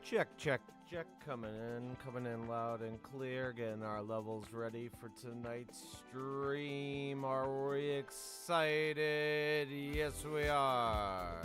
Check, check, check. Coming in loud and clear. Getting our levels ready for tonight's stream. Are we excited? Yes, we are.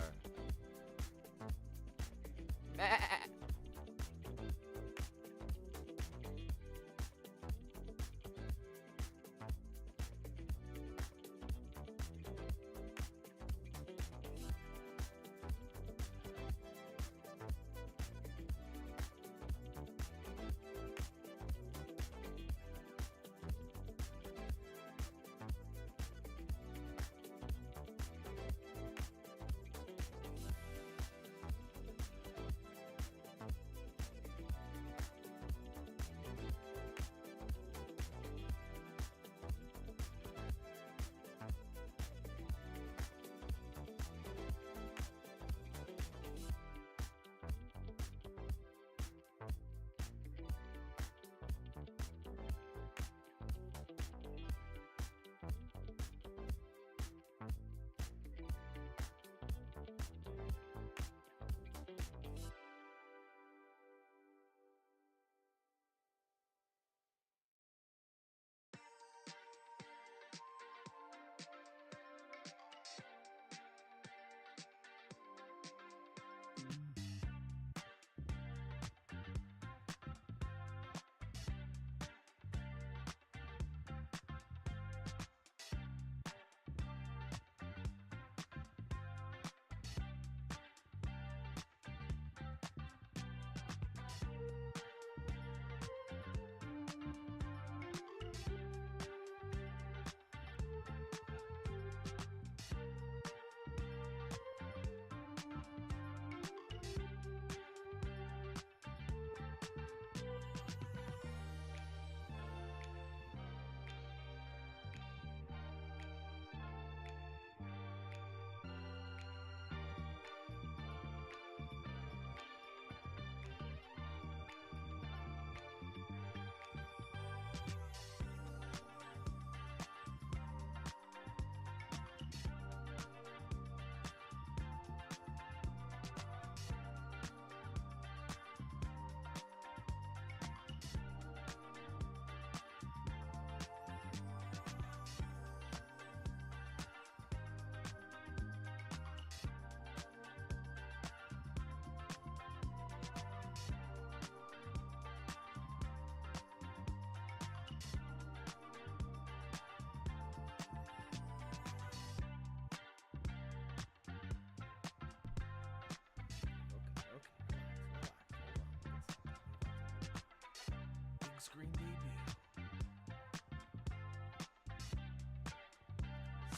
Screen debut.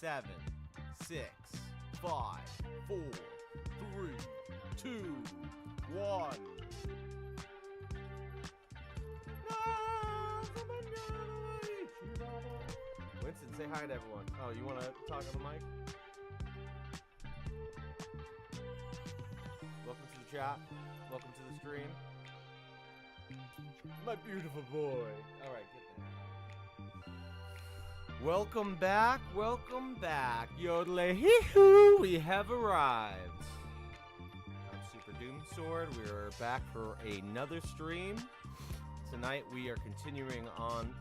7, 6, 5, 4, 3, 2, 1. Winston, say hi to everyone. Oh, you want to talk on the mic? Welcome to the chat. Welcome to the stream. My beautiful boy. All right, get there. Welcome back. Welcome back. Yodelay hee hoo. We have arrived. I'm Super Doom Sword. We're back for another stream. Tonight we are continuing on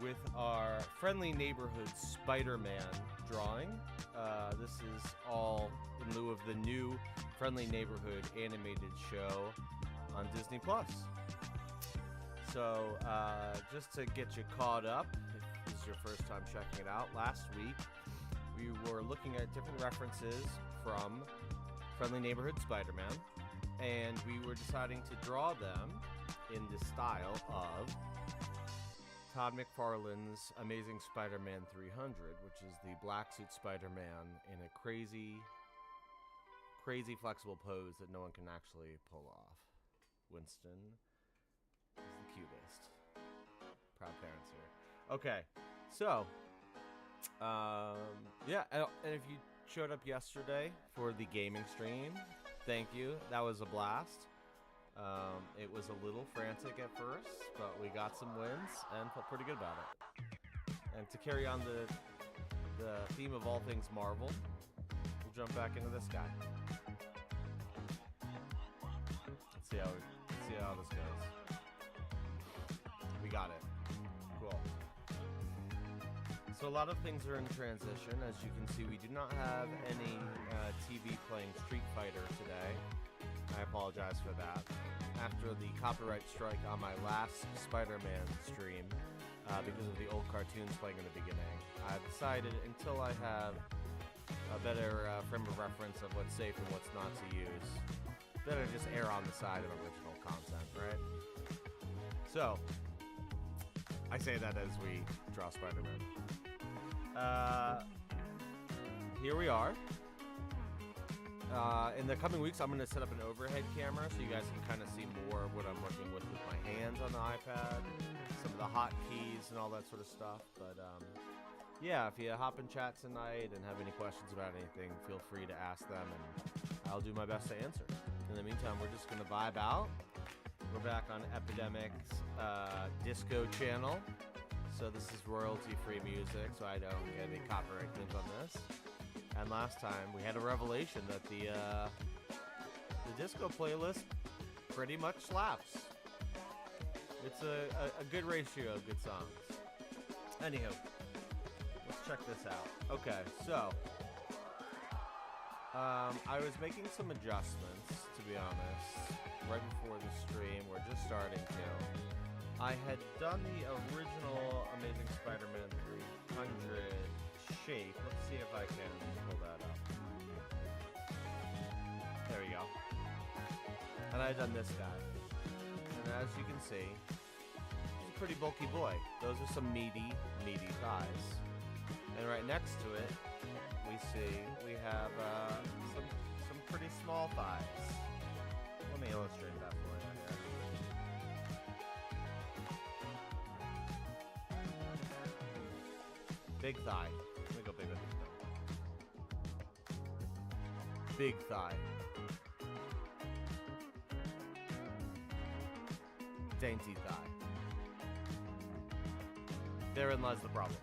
with our Friendly Neighborhood Spider-Man drawing. This is all in lieu of the new Friendly Neighborhood animated show on Disney Plus. So, just to get you caught up, if this is your first time checking it out, last week we were looking at different references from Friendly Neighborhood Spider-Man, and we were deciding to draw them in the style of Todd McFarlane's Amazing Spider-Man 300, which is the black suit Spider-Man in a crazy flexible pose that no one can actually pull off. Winston is the cutest. Proud parents here. Okay, so, yeah, and if you showed up yesterday for the gaming stream, thank you. That was a blast. It was a little frantic at first, but we got some wins and felt pretty good about it. And to carry on the theme of all things Marvel, we'll jump back into this guy. Let's see how we see how this goes. We got it. Cool. So a lot of things are in transition. As you can see, we do not have any TV playing Street Fighter today. I apologize for that. After the copyright strike on my last Spider-Man stream, because of the old cartoons playing in the beginning, I've decided until I have a better frame of reference of what's safe and what's not to use, better just err on the side of original content, right? So, I say that as we draw Spider-Man. Here we are. In the coming weeks, I'm going to set up an overhead camera so you guys can kind of see more of what I'm working with my hands on the iPad, some of the hotkeys and all that sort of stuff. But yeah, if you hop in chat tonight and have any questions about anything, feel free to ask them, and I'll do my best to answer. In the meantime, we're just going to vibe out. We're back on Epidemic's Disco channel. So this is royalty-free music, so I don't get any copyright claims on this. And last time, we had a revelation that the disco playlist pretty much slaps. It's a good ratio of good songs. Anywho, let's check this out. Okay, so I was making some adjustments, to be honest, right before the stream. We're just starting to. I had done the original Amazing Spider-Man 300 shape. Let's see if I can pull that up. There we go. And I had done this guy. And as you can see, he's a pretty bulky boy. Those are some meaty thighs. And right next to it, we have some pretty small thighs. Let me illustrate that for you here. Big thigh. Let me go big with this. Big thigh. Dainty thigh. Therein lies the problem.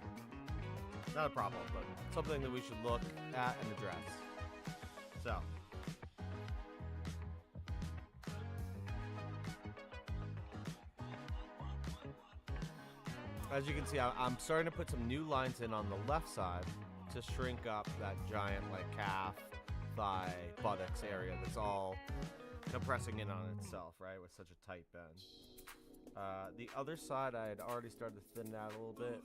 Not a problem, but something that we should look at and address. So. As you can see, I'm starting to put some new lines in on the left side to shrink up that giant calf, thigh, buttocks area that's all compressing in on itself, right, with such a tight bend. The other side, I had already started to thin out a little bit.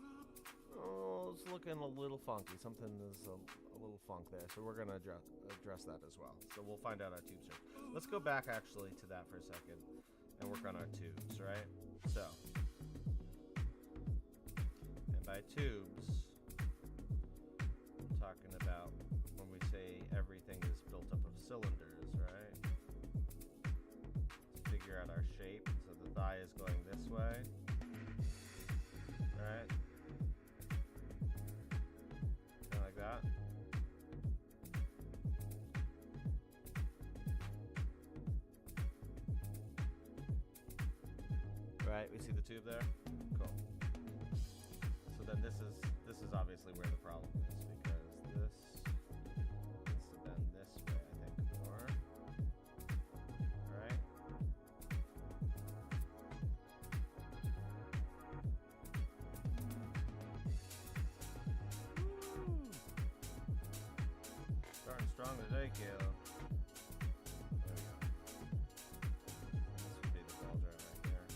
Oh, it's looking a little funky. Something is a little funk there, so we're going to address that as well. So we'll find out our tube shape. Let's go back actually to that for a second and work on our tubes, right? So. By tubes, I'm talking about when we say everything is built up of cylinders, right? Let's figure out our shape. So the thigh is going this way, right? Kind of like that. Right, we see the tube there? Cool. So then this is obviously where the problem is, because this needs to bend this way, I think, more. Right? Woo! Starting strong today, Kayla. There we go. This would be the ball drive right there.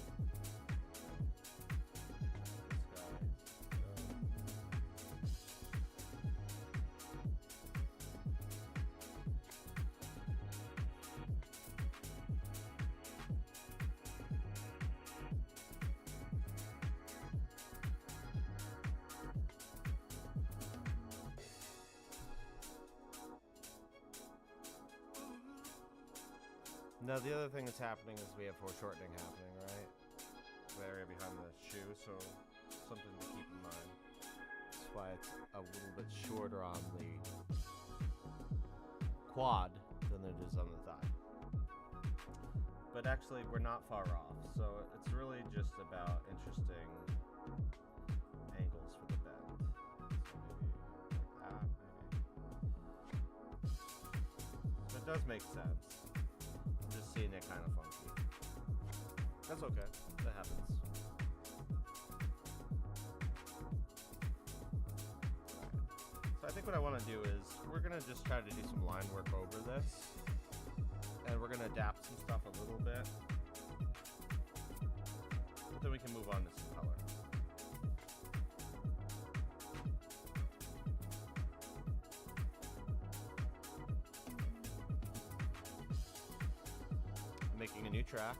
Now the other thing that's happening is we have foreshortening happening, right? The area behind the shoe, so something to keep in mind. That's why it's a little bit shorter on the quad than it is on the thigh. But actually, we're not far off, so it's really just about interesting angles for the bend. So maybe like that, maybe. So it does make sense. Just seeing it kind of funky. That's okay. That happens. So I think what I want to do is we're going to just try to do some line work over this. And we're going to adapt some stuff a little bit. But then we can move on to some color. Making a new track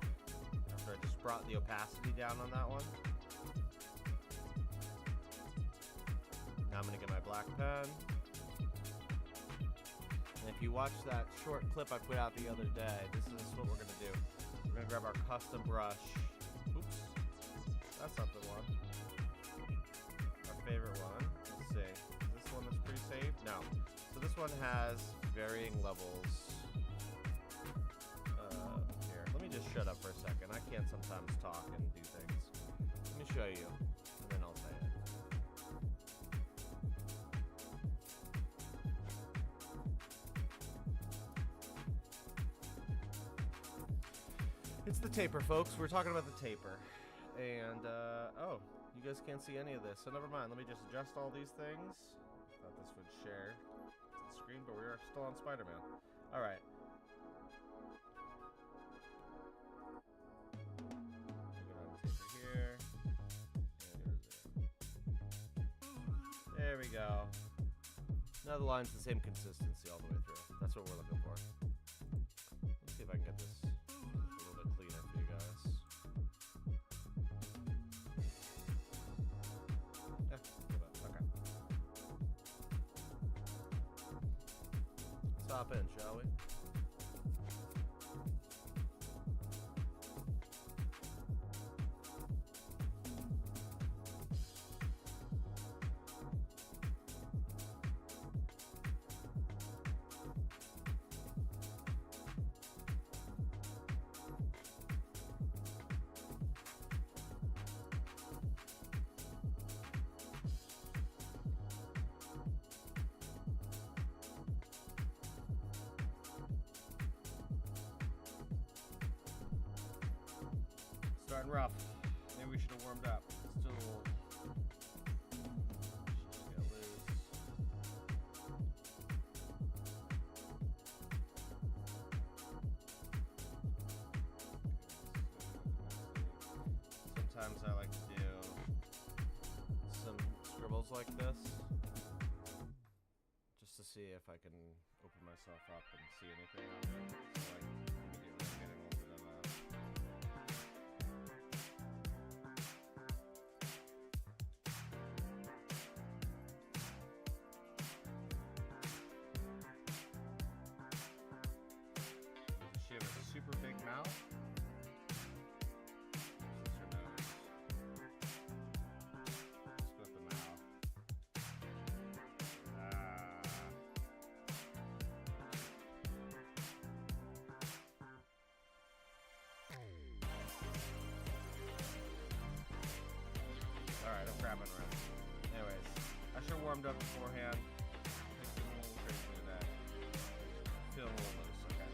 after I just brought the opacity down on that one. Now I'm going to get my black pen. And if you watch that short clip I put out the other day, this is what we're going to do. We're going to grab our custom brush. Oops. That's not the one. Our favorite one. Let's see. Is this one that's pre-saved? No. So this one has varying levels. Here, let me just shut up for a second. I can't sometimes talk and do things. Let me show you, and then I'll say it. It's the taper, folks. We're talking about the taper. And, oh, you guys can't see any of this, so never mind. Let me just adjust all these things. Thought this would share the screen, but we are still on Spider-Man. All right. Taper here. And there we go. Now the line's the same consistency all the way through. That's what we're looking for. Let's see if I can get this a little bit cleaner for you guys. Yeah, okay. Stop in, shall we? Starting rough. Maybe we should have warmed up. Still a little. Just get loose. Sometimes I like to do some scribbles like this, just to see if I can open myself up and see anything on it. So like immediately getting a little bit of a. She has a super big mouth. This is her nose. Split the mouth. Alright, I'm grabbing around. Anyways, I should have warmed up beforehand. Things are a little crazy today. Feeling a little loose, okay.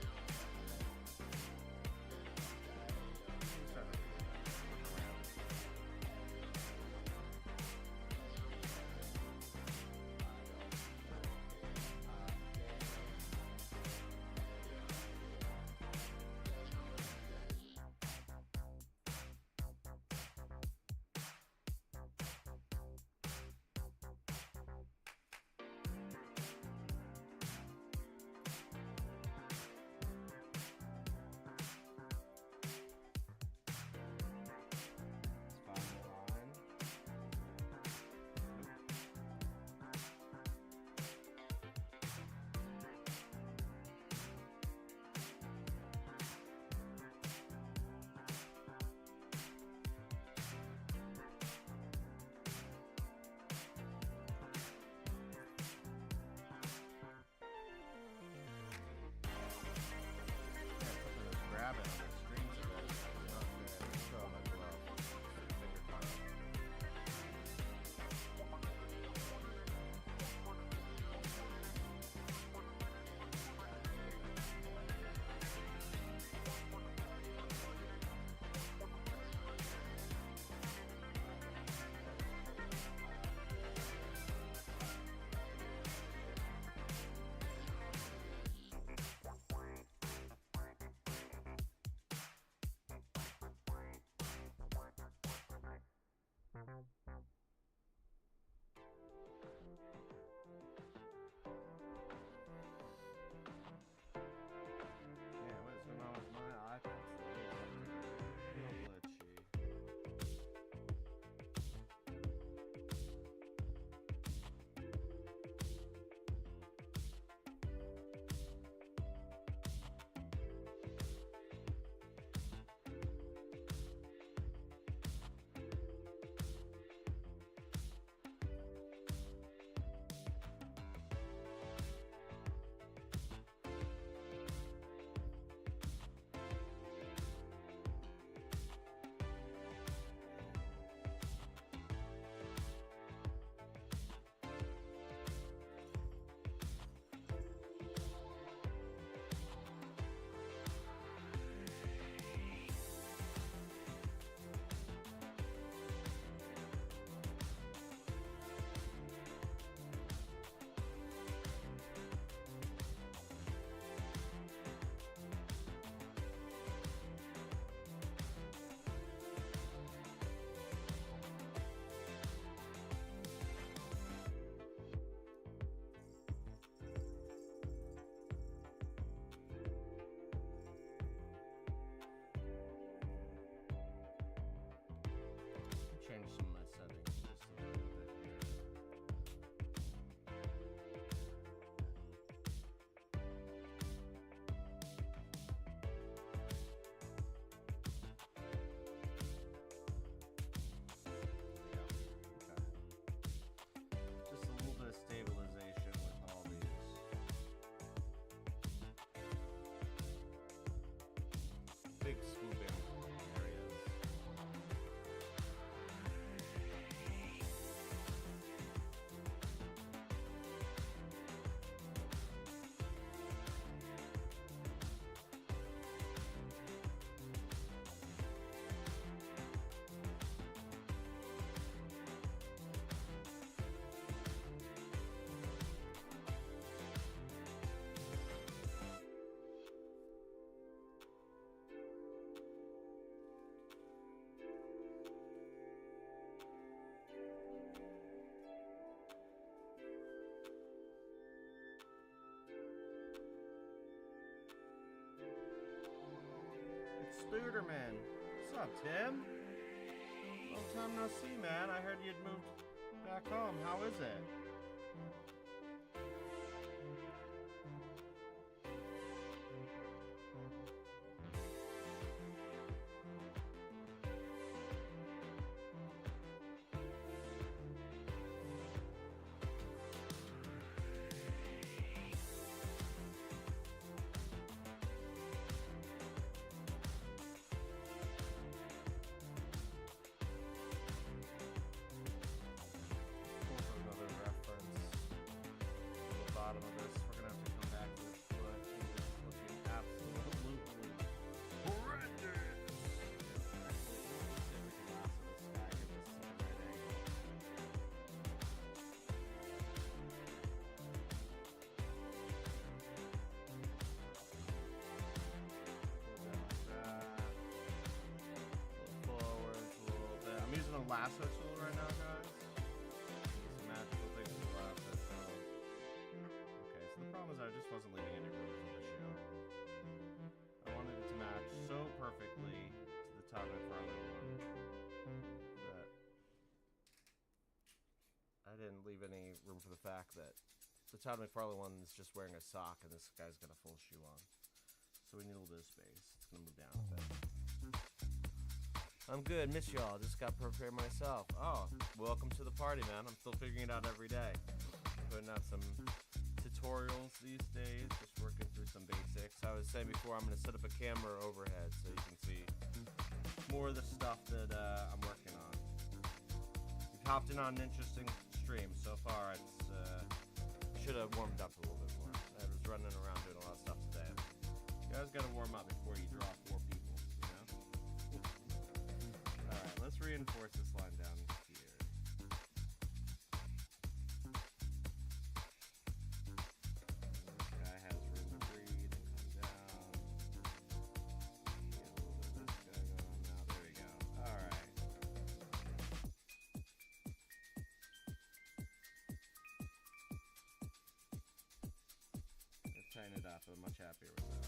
Duderman. What's up, Tim? Long time no see, man. I heard you'd moved back home. How is it? Lasso tool right now, guys. Some magical things to lasso tool. Okay, so the problem is I just wasn't leaving any room for the shoe. I wanted it to match so perfectly to the Todd McFarlane one that I didn't leave any room for the fact that the Todd McFarlane one is just wearing a sock and this guy's got a full shoe on. So we need a little bit of space. It's gonna move down a bit. I'm good, miss y'all. Just got prepared myself. Oh, welcome to the party, man. I'm still figuring it out every day. Putting out some tutorials these days, just working through some basics. I was saying before, I'm going to set up a camera overhead so you can see more of the stuff that I'm working on. We've hopped in on an interesting stream. So far, it's should have warmed up a little bit more. I was running around doing a lot of stuff today. You guys got to warm up before you draw 4 people, you know? Alright, let's reinforce this line down here. This guy has room to breathe and come down. Get a little bit of this guy going on now. There we go. Alright. Let's tighten it up. I'm much happier with that.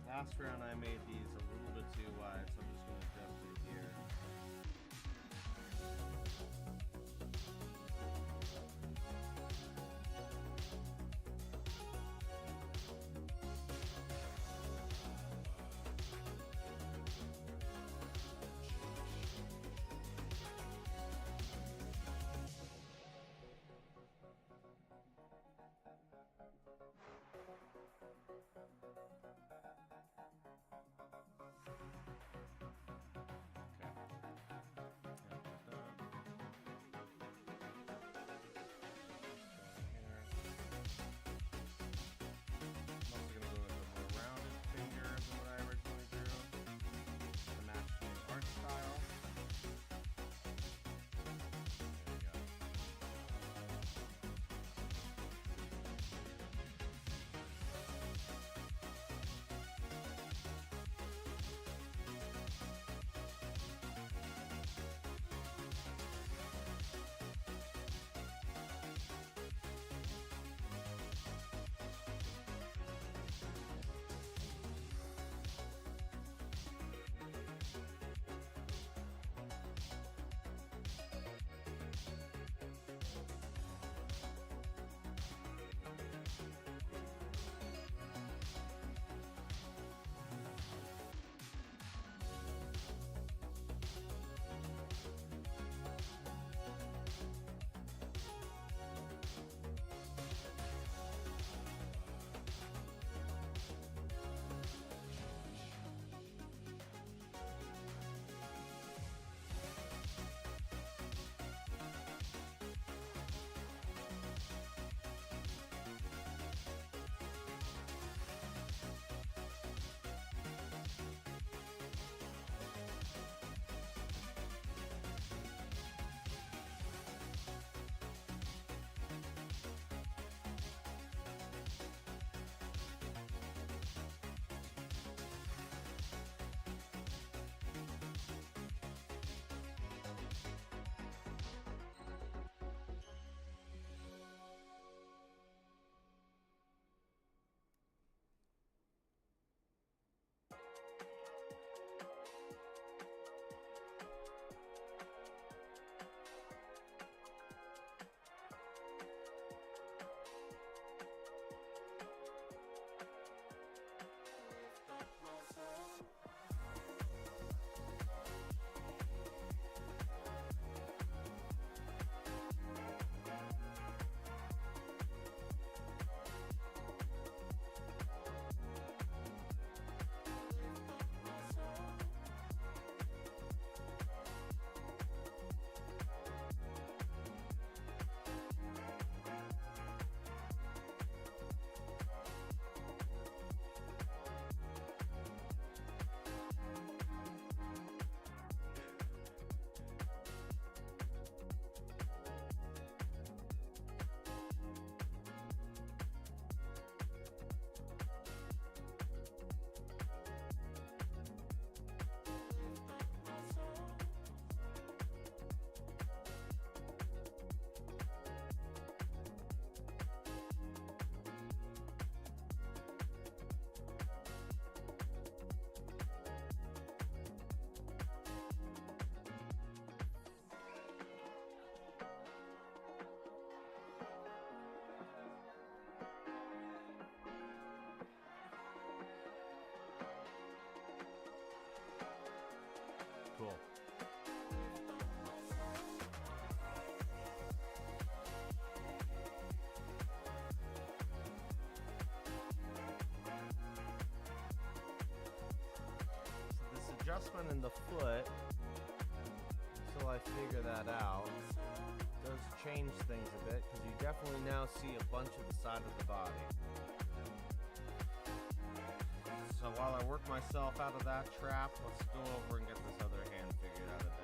Last round I made these a little bit too wide, so I'm just going to adjust it here. Cool. This adjustment in the foot, until I figure that out, does change things a bit, because you definitely now see a bunch of the side of the body. So while I work myself out of that trap, let's go over and get this other hand figured out a bit.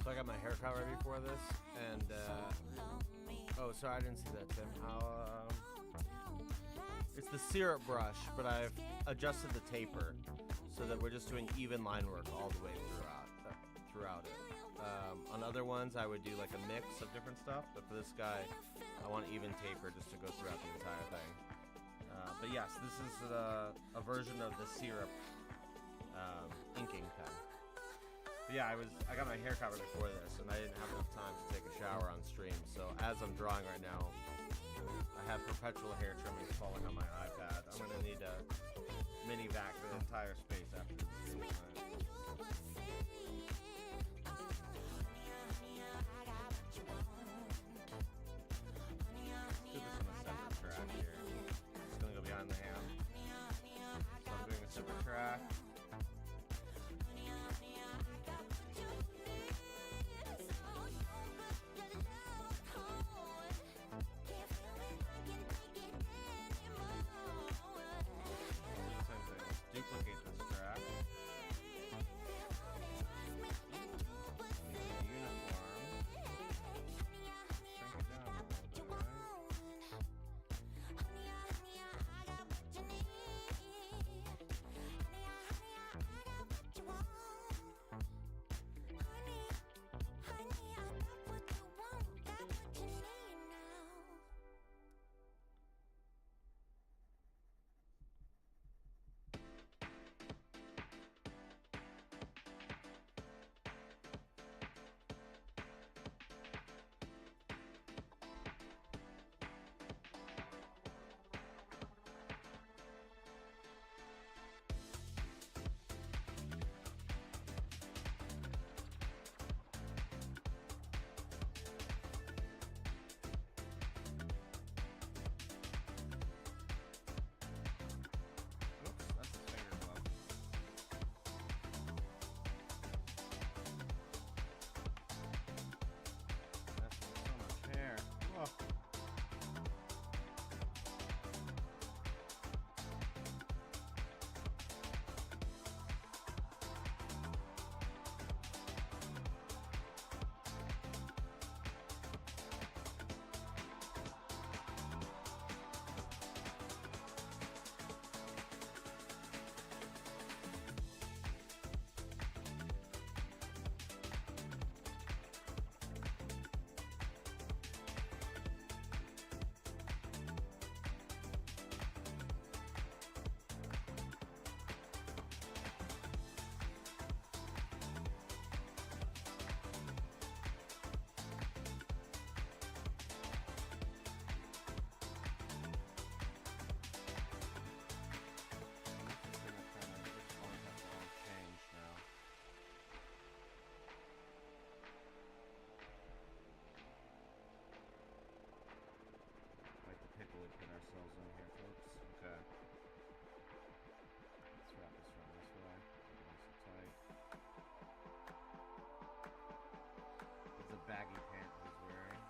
So I got my haircut ready for this, and oh, sorry, I didn't see that, Tim. It's the syrup brush, but I've adjusted the taper so that we're just doing even line work all the way throughout it. On other ones, I would do like a mix of different stuff, but for this guy, I want even taper just to go throughout the entire thing. But yes, this is a version of the syrup inking pen. But yeah, I got my hair covered before this, and I didn't have enough time to take a shower on stream. So as I'm drawing right now, I have perpetual hair trimming falling on my iPad. I'm gonna need to mini vac the entire space after this stream tonight. Do this on a separate track here. It's gonna go behind the ham. So I'm doing a separate track. Duplicate this track. Uniform. Shrink it down a little bit, right? We put ourselves in here, folks. Okay. Let's wrap this around this way. Nice and tight. It's a baggy pant he's wearing.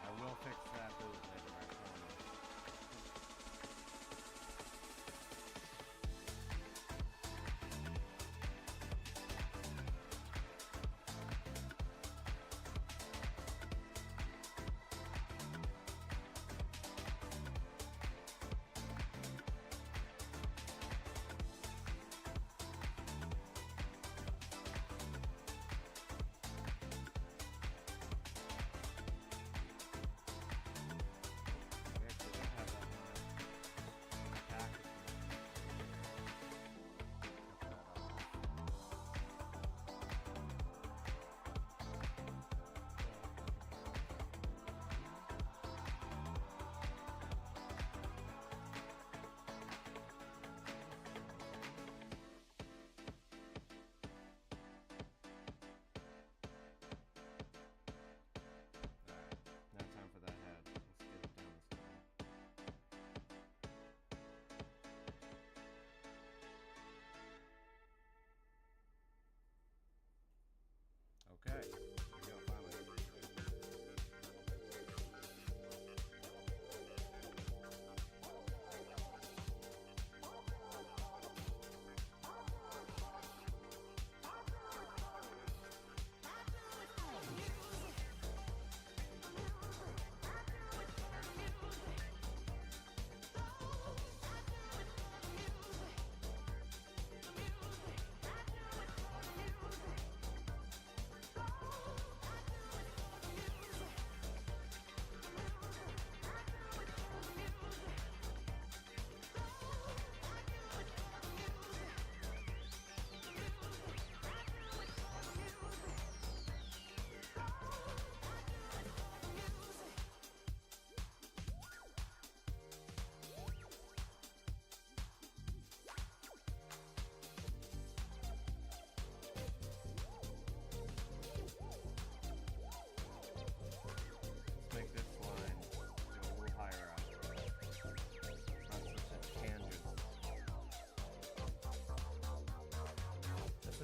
I will fix that boot later, I promise.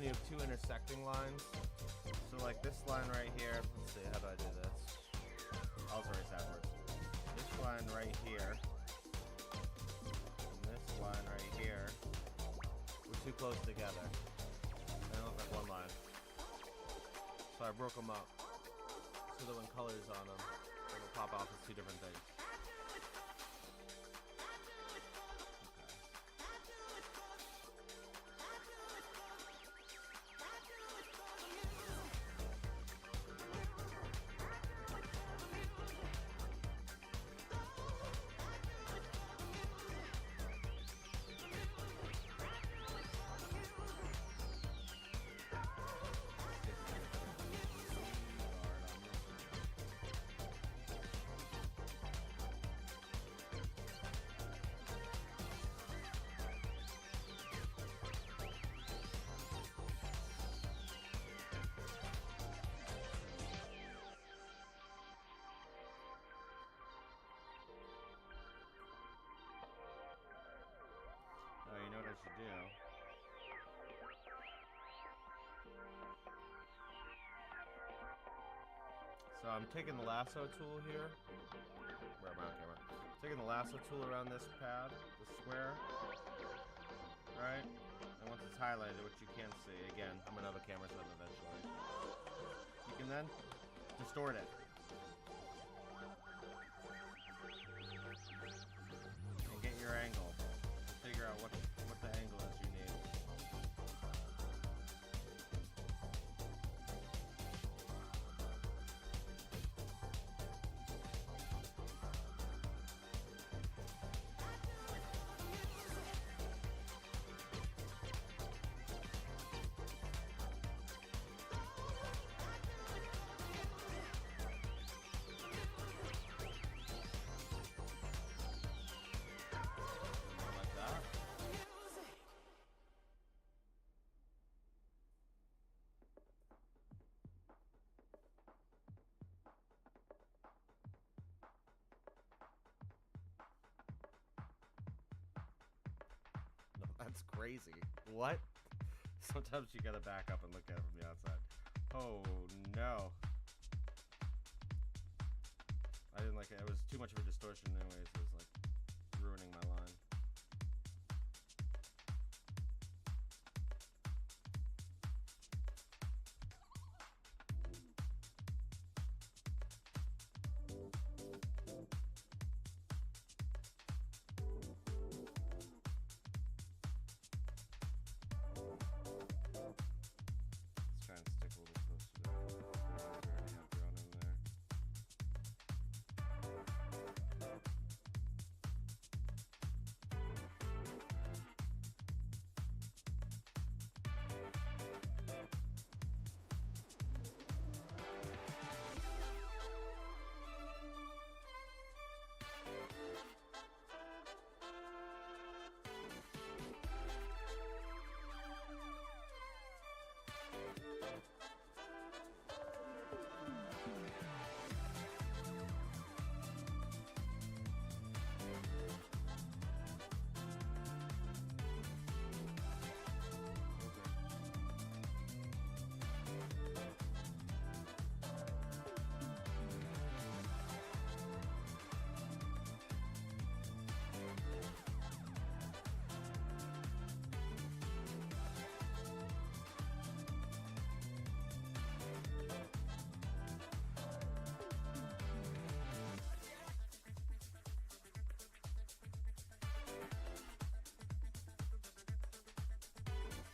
when you have two intersecting lines. So like this line right here, let's see, how do I do this? I'll erase backwards. This line right here, and this line right here, were too close together. They look like one line. So I broke them up, so that when colors on them, it'll pop off as two different things. Oh, you know what I should do? So I'm taking the lasso tool here. Where am I on camera? Taking the lasso tool around this pad, the square. Right? And once it's highlighted, which you can't see, again, I'm gonna have a camera set eventually. You can then distort it. And get your angle. Figure out what the angle is you need. Like that. No, that's crazy. What? Sometimes you gotta back up and look at it from the outside. Oh no. I didn't like it. It was too much of a distortion anyways. It was like ruining my line. Let's try and stick a little closer to that. Otherwise, we already have drawn in there.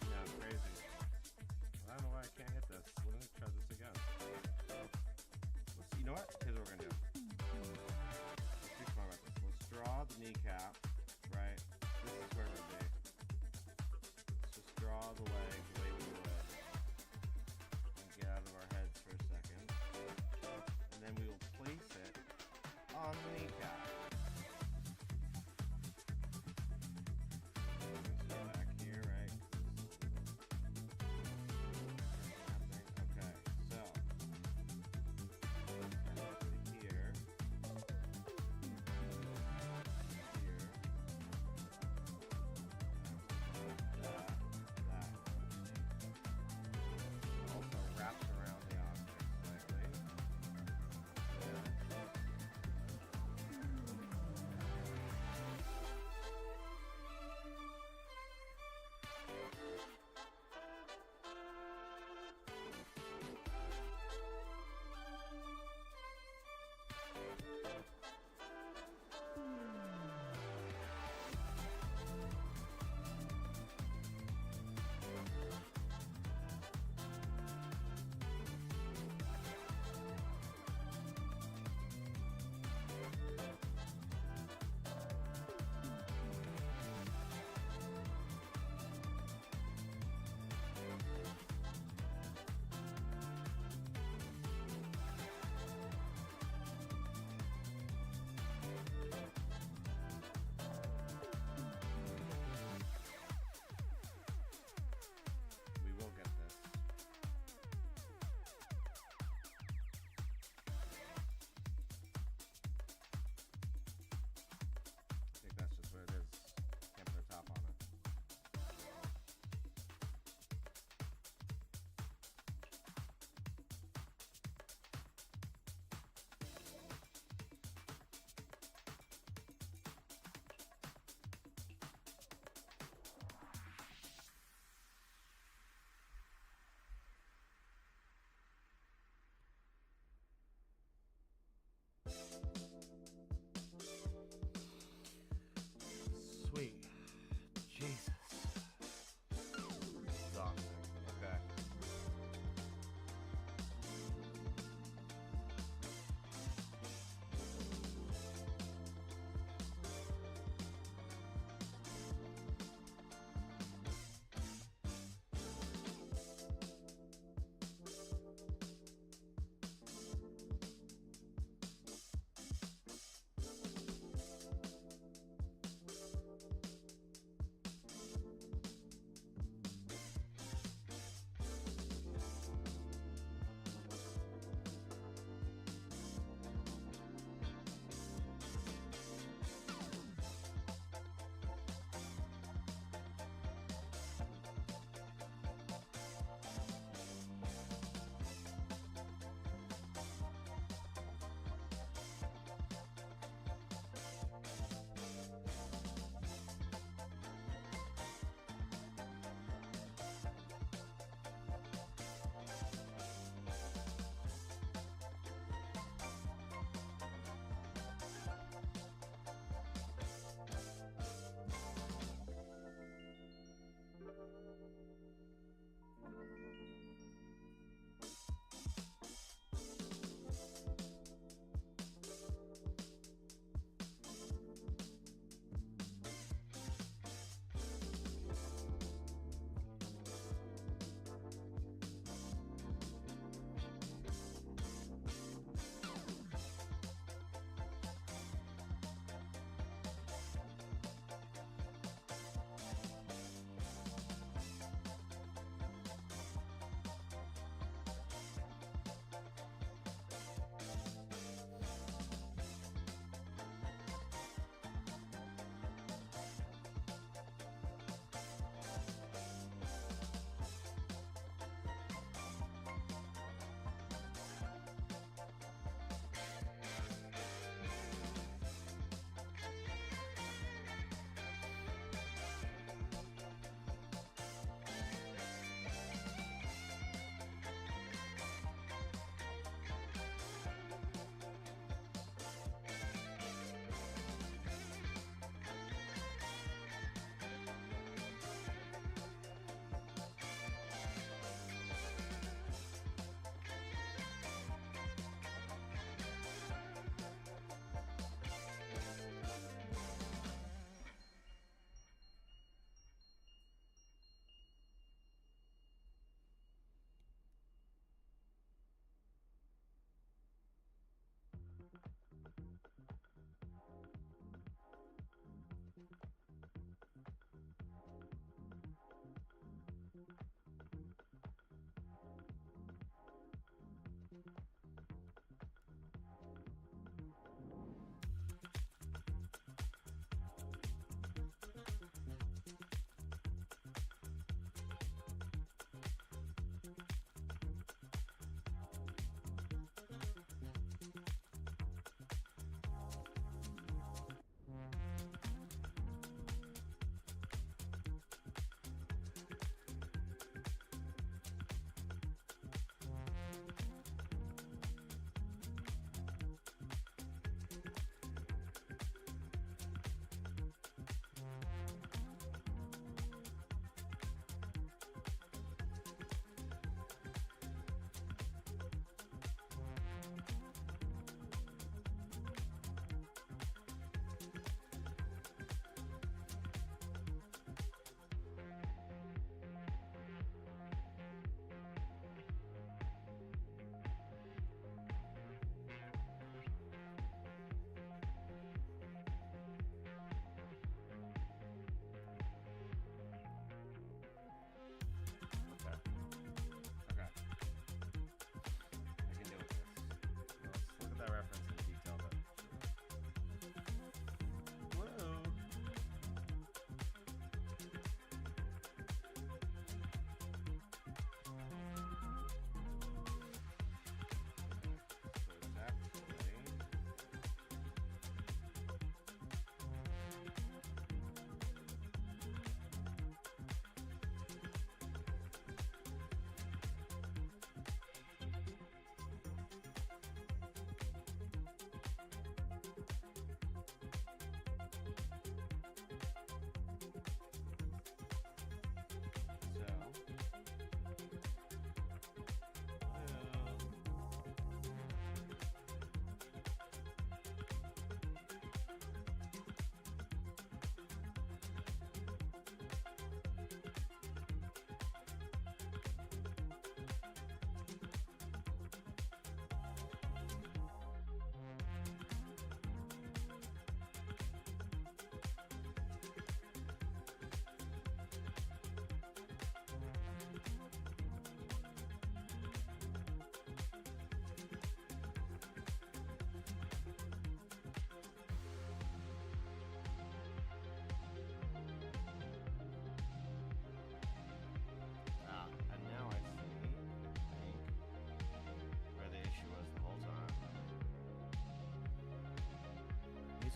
Yeah, crazy. I don't know why I can't hit this. Let me try this again. You know what? Here's what we're gonna do. Let's be smart about this. Let's draw the kneecap, right? This is where we'll be. Let's just draw the leg the way we would. And get out of our heads for a second. And then we will place it on the kneecap. Back here, right? Okay, so here, that.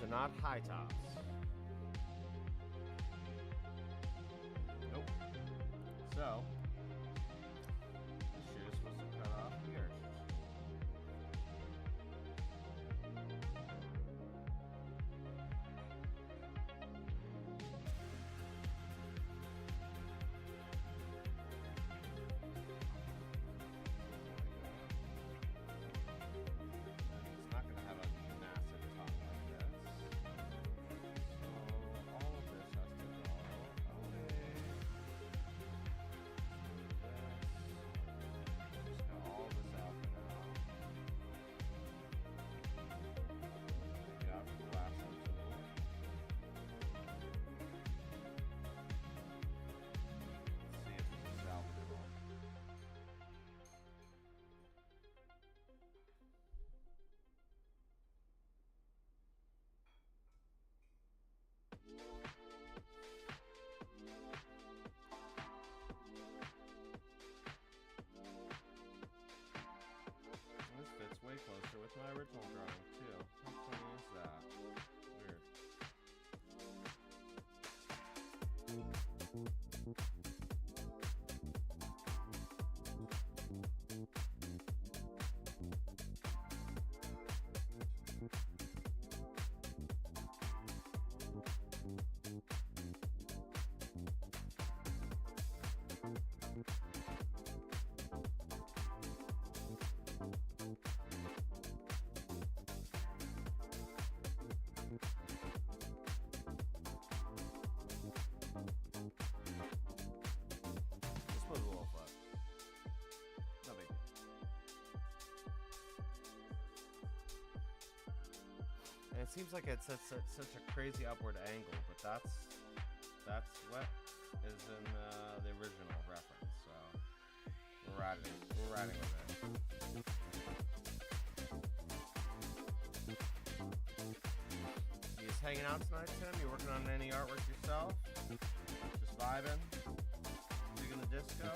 So not high tops. Nope. So the shoe is supposed to cut off here. This fits way closer with my original drawing too. How funny is that? Weird. Just put a little foot. No big deal. And it seems like it's such a crazy upward angle, but that's what is in the original reference. So we're riding with it. You just hanging out tonight, Tim? You working on any artwork yourself? Just vibing? Digging the disco?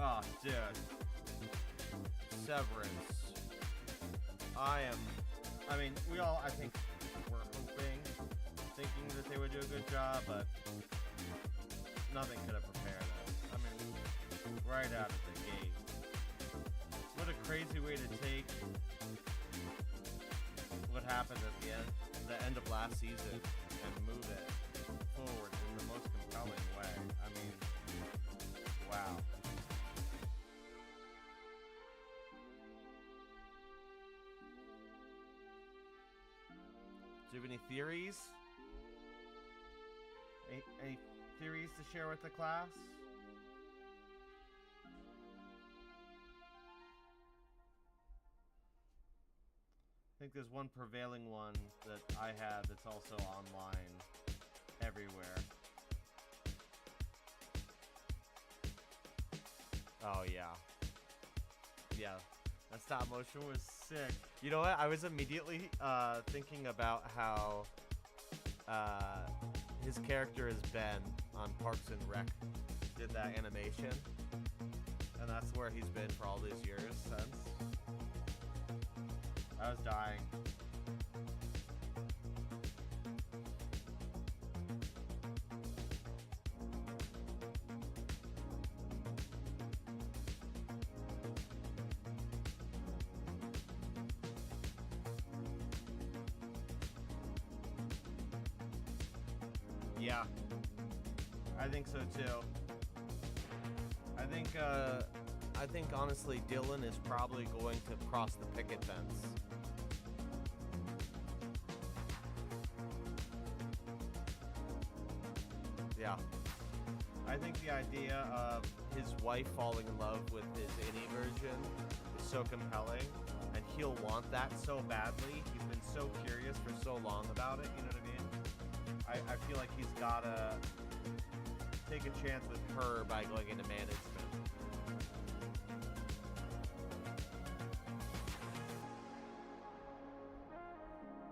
Oh, dude. Severance. I mean, we all, I think, were thinking that they would do a good job, but nothing could have prepared us. I mean, right out of the gate. What a crazy way to take what happened at the end of last season and move it forward in the most compelling way. I mean, wow. Do you have any theories? Any theories to share with the class? I think there's one prevailing one that I have that's also online everywhere. Oh yeah. Yeah. That stop motion was sick. You know what? I was immediately thinking about how his character is Ben on Parks and Rec did that animation. And that's where he's been for all these years since. I was dying. Yeah. I think so too. I think honestly Dylan is probably going to cross the picket fence. Yeah. I think the idea of his wife falling in love with his innie version is so compelling, and he'll want that so badly. He's been so curious for so long about it, you know what I mean? I feel like he's gotta take a chance with her by going into management.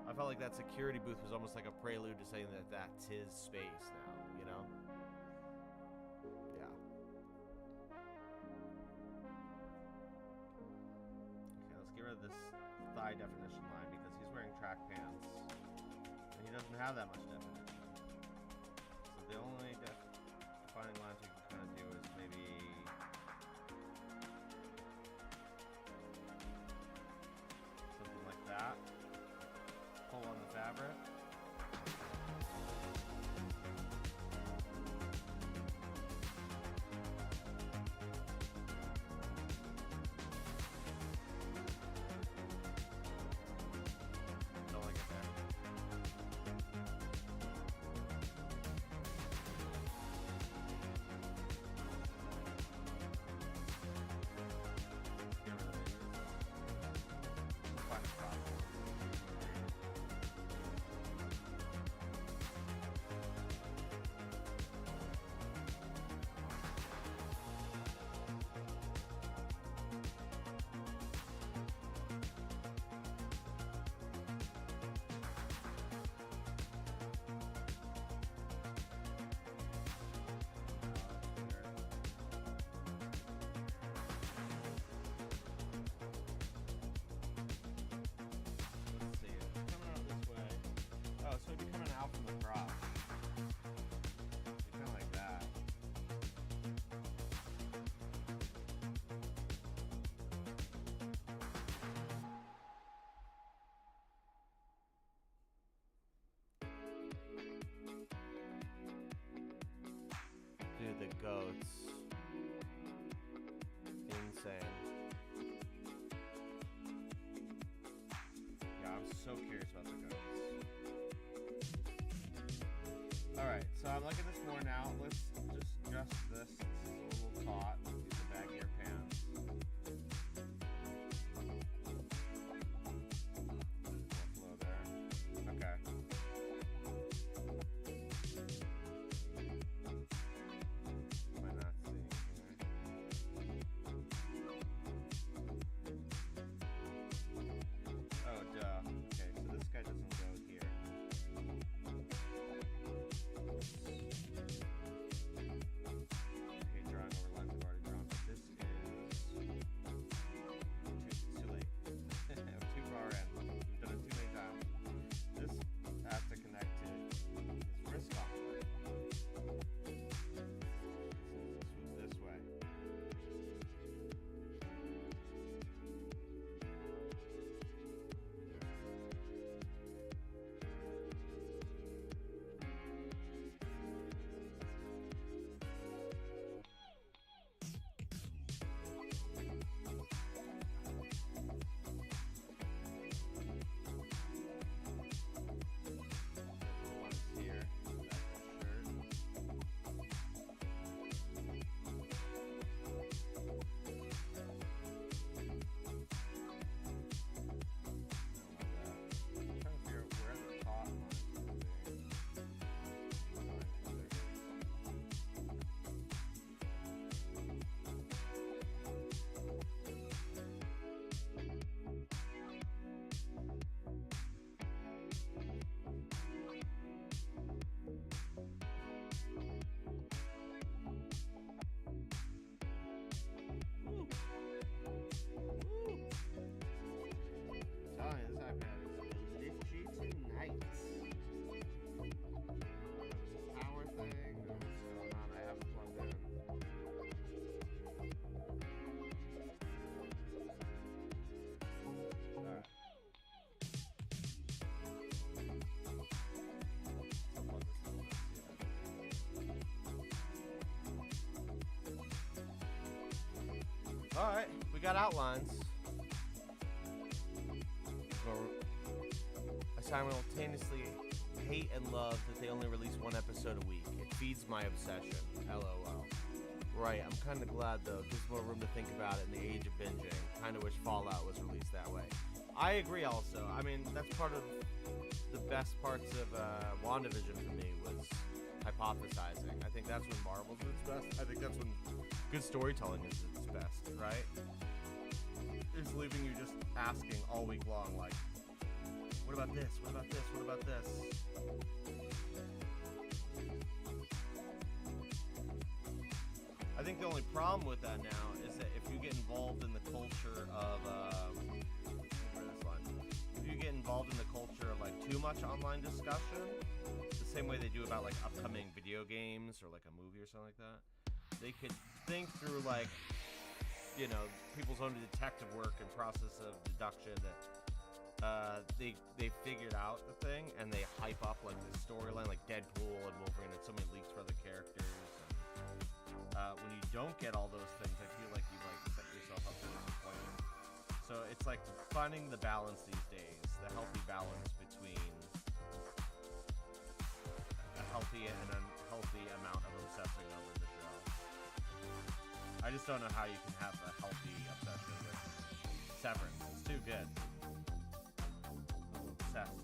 I felt like that security booth was almost like a prelude to saying that that's his space now, you know? Yeah. Okay, let's get rid of this thigh definition line because he's wearing track pants and he doesn't have that much definition. So the only defining lines we can kind of do is maybe something like that. Pull on the fabric. Don't like it there. Alright, we got outlines. I simultaneously hate and love that they only release one episode a week. It feeds my obsession. LOL. Right, I'm kind of glad though. It gives more room to think about it in the age of binging. Kind of wish Fallout was released that way. I agree also. I mean, that's part of the best parts of WandaVision for me was hypothesizing. I think that's when Marvel's at its best. I think that's when good storytelling is at its best, right? It's leaving you just asking all week long, like, what about this? What about this? What about this? I think the only problem with that now is that if you get involved in the culture of, if you get involved in the culture of like too much online discussion, the same way they do about like upcoming video games or like a movie or something like that, they could think through like, you know, people's own detective work and process of deduction that they figured out the thing and they hype up like this storyline, like Deadpool and Wolverine, and so many leaks for other characters. And, when you don't get all those things, I feel like you like set yourself up for disappointment. So it's like finding the balance these days, the healthy balance between a healthy and unhealthy amount of obsessing over the show. I just don't know how you can have a healthy obsession with Severance. It's too good. I'm obsessed.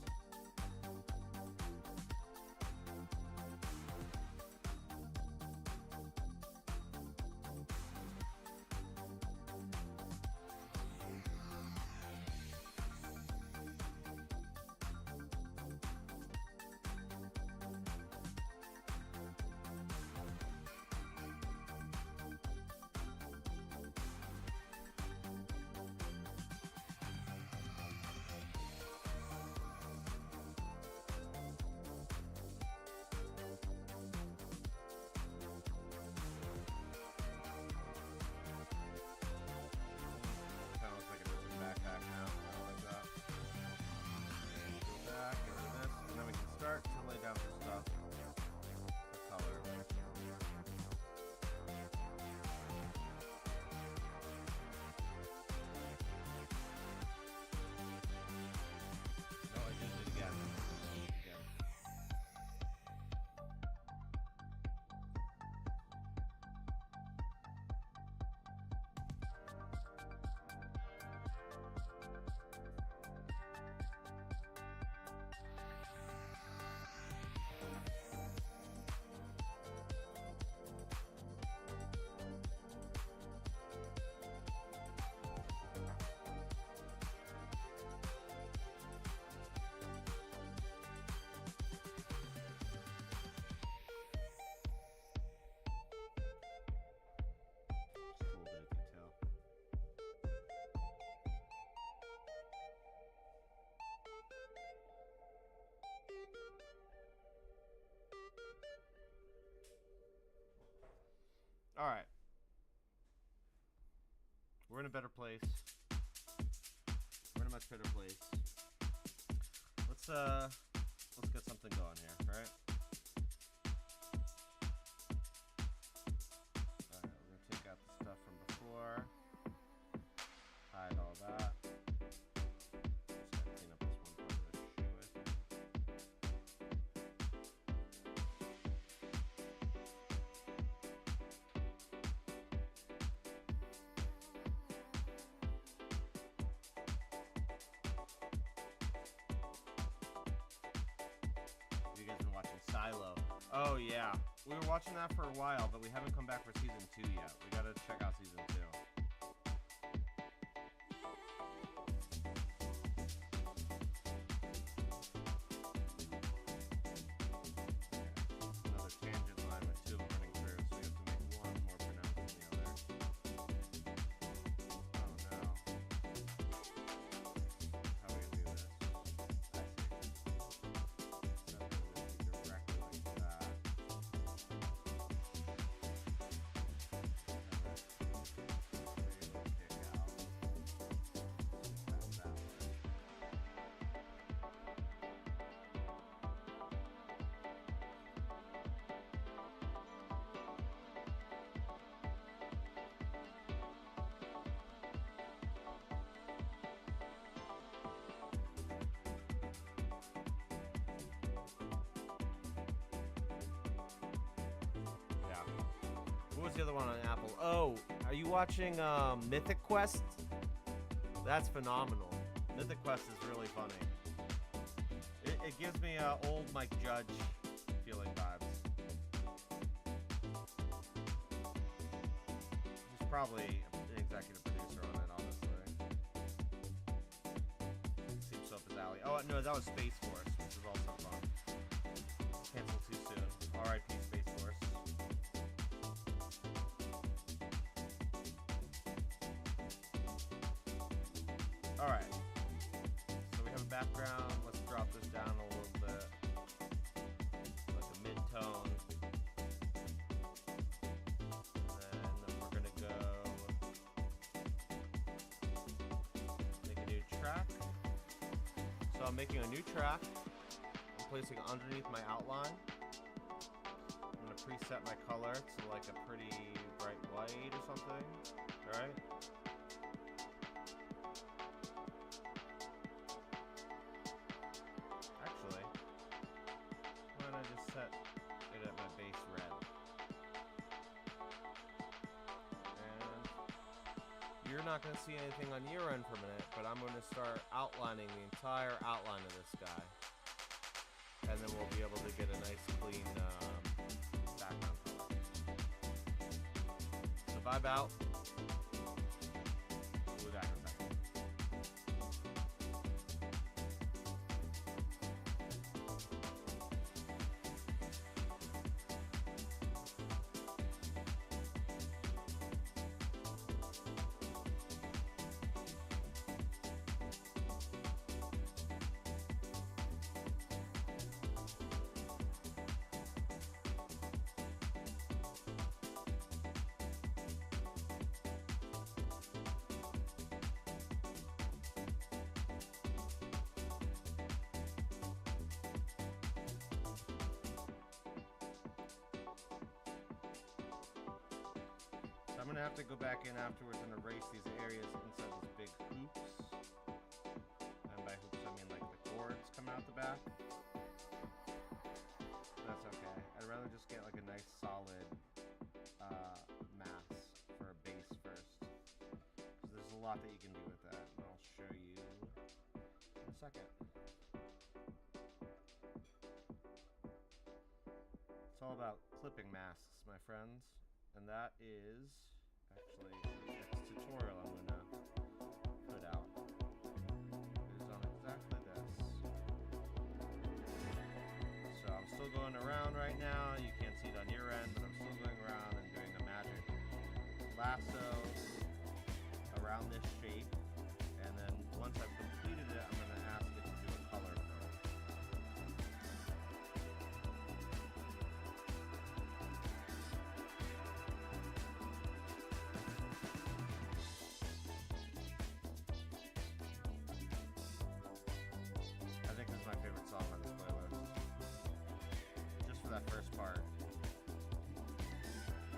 All right. We're in a better place. We're in a much better place. Let's get something going here, all right? All right, we're gonna take out the stuff from before. Hide all that. Just gotta clean up this one part of the shoe, I think. You guys been watching Silo? Oh yeah, we were watching that for a while, but we haven't come back for season 2 yet. We gotta check out season 2. Another tangent line with 2 of them running through, so we have to make one more pronounced than the other. Oh no. How do we do this? I see. So directly like that. was the other one on Apple? Oh, are you watching Mythic Quest? That's phenomenal. Mythic Quest is really funny. It gives me old Mike Judge feeling vibes. He's probably an executive producer on it, honestly. Seems so up his alley. Oh, no, that was Space Force, which is also fun. Canceled too soon. R.I.P. Space Force. Alright. So we have a background. Let's drop this down a little bit. Like a mid-tone. And then we're going to go make a new track. So I'm making a new track. I'm placing it underneath my outline. I'm going to preset my color to like a pretty bright white or something. Alright? Actually, why don't I just set it at my base red? And you're not going to see anything on your end for a minute, but I'm going to start outlining the entire outline of this guy. And then we'll be able to get a nice clean background color. So vibe out. We'll be back in a second. I'm going to have to go back in afterwards and erase these areas inside these big hoops. And by hoops, I mean like the cords coming out the back. That's okay. I'd rather just get like a nice solid mass for a base first. So there's a lot that you can do with that, and I'll show you in a second. It's all about clipping masks, my friends. And that is actually the next tutorial I'm going to put out. It is on exactly this. So I'm still going around right now. You can't see it on your end, but I'm still going around and doing a magic lasso around this shape. And then once I've completed it, I'm going to ask it to do a color fill. I think this is my favorite song on this playlist. Just for that first part. It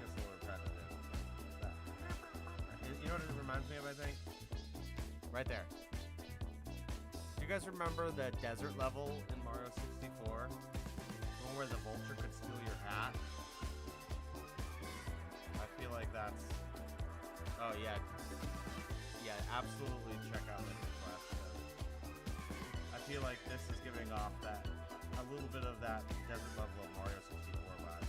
gets a little repetitive. You know what it reminds me of, I think? Right there. Do you guys remember the desert level in Mario 64? The one where the vulture could steal your hat? I feel like that's... Oh yeah. Yeah, absolutely check out this request. I feel like this is giving off that, a little bit of that desert level of Mario 64 vibe.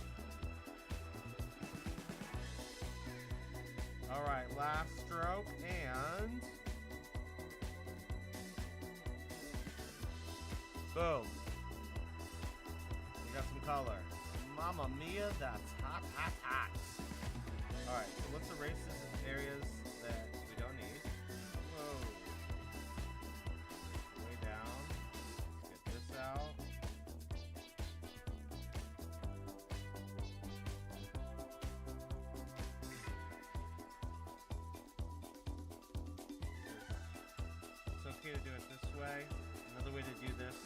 Alright, last stroke, and... boom. We got some color. Mamma mia, that's hot, hot, hot. Alright, so let's erase these areas that we don't need. Whoa. Way down. Let's get this out. It's okay to do it this way. Another way to do this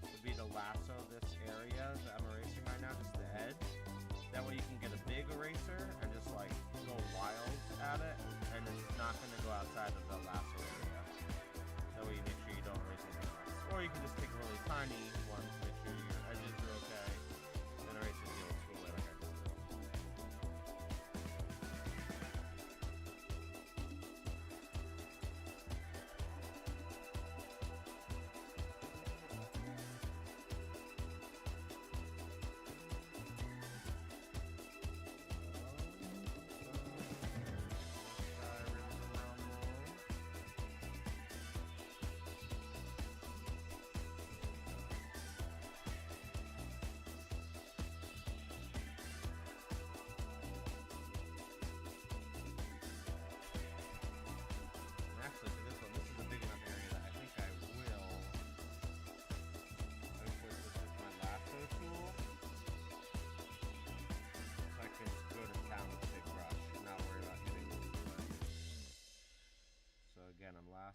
would be to lasso this area that I'm erasing right now, just the edge. That way you can get a big eraser and just like go wild at it, and it's not going to go outside of the lasso area. That way you make sure you don't erase anything else. Or you can just take a really tiny one to make sure your edges are okay, and erase the old school way like I just did.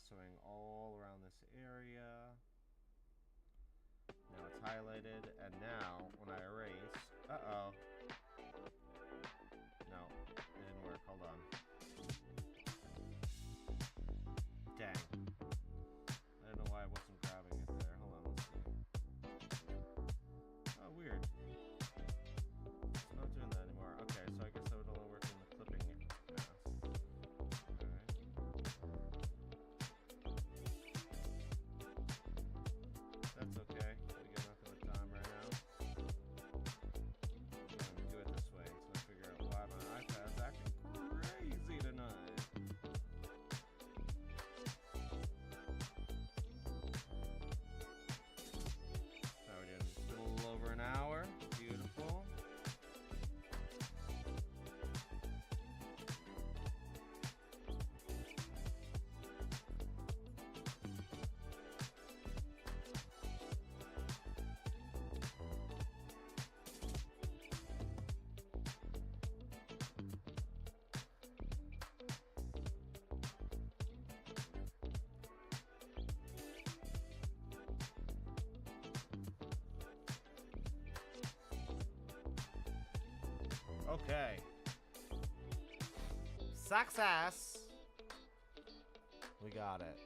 lassoing all around this area. Now it's highlighted, and now when I erase, uh-oh. No, it didn't work. Hold on. Dang. I don't know why I wasn't grabbing it there. Hold on, let's see. Oh, weird. It's not doing that anymore. Okay, so I guess that would only work in the clipping mask. Alright. That's okay. We got enough of the time right now. I'm going to do it this way until I figure out why my iPad's acting crazy tonight. So we're doing just a little over an hour. Beautiful. Okay. Success! We got it.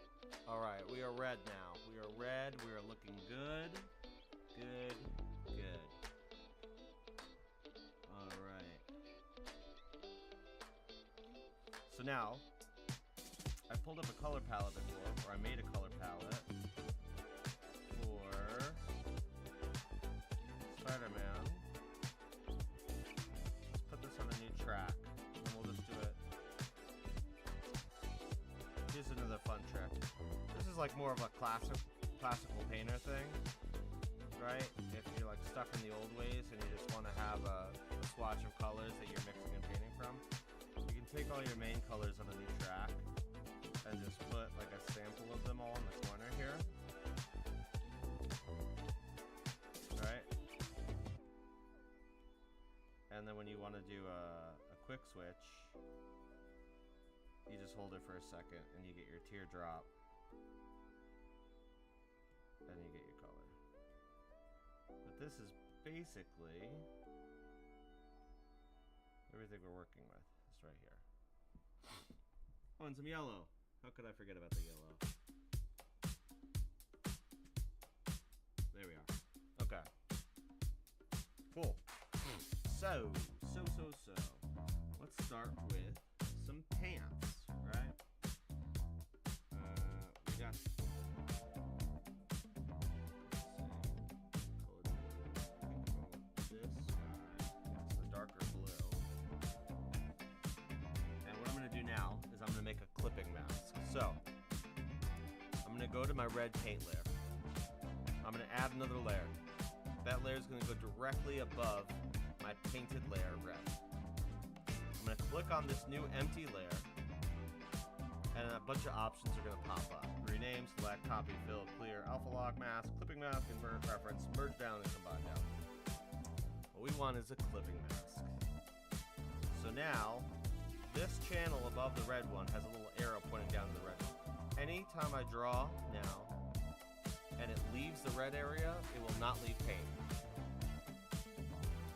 Alright, we are red now. We are red. We are looking good. Good. Good. Alright. So now, I pulled up a color palette before, or I made a color palette for Spider-Man. Track, and we'll just do it. Here's another fun trick. This is like more of a classical painter thing, right? If you're like stuck in the old ways and you just want to have a swatch of colors that you're mixing and painting from, you can take all your main colors on a new track and just put like a sample of them all in the corner here, right? And then when you want to do a quick switch, you just hold it for a second and you get your teardrop. And you get your color. But this is basically everything we're working with. It's right here. Oh, and some yellow. How could I forget about the yellow? There we are. Okay. Cool. So, let's start with some pants, right? We got, let's see, this guy, it's the darker blue. And what I'm gonna do now is I'm gonna make a clipping mask. So, I'm gonna go to my red paint layer. I'm gonna add another layer. That layer is gonna go directly above my painted layer of red. I'm going to click on this new empty layer, and a bunch of options are going to pop up. Rename, select, copy, fill, clear, alpha lock, mask, clipping mask, invert, preference, merge down, and combine down. What we want is a clipping mask. So now, this channel above the red one has a little arrow pointing down to the red one. Anytime I draw now, and it leaves the red area, it will not leave paint.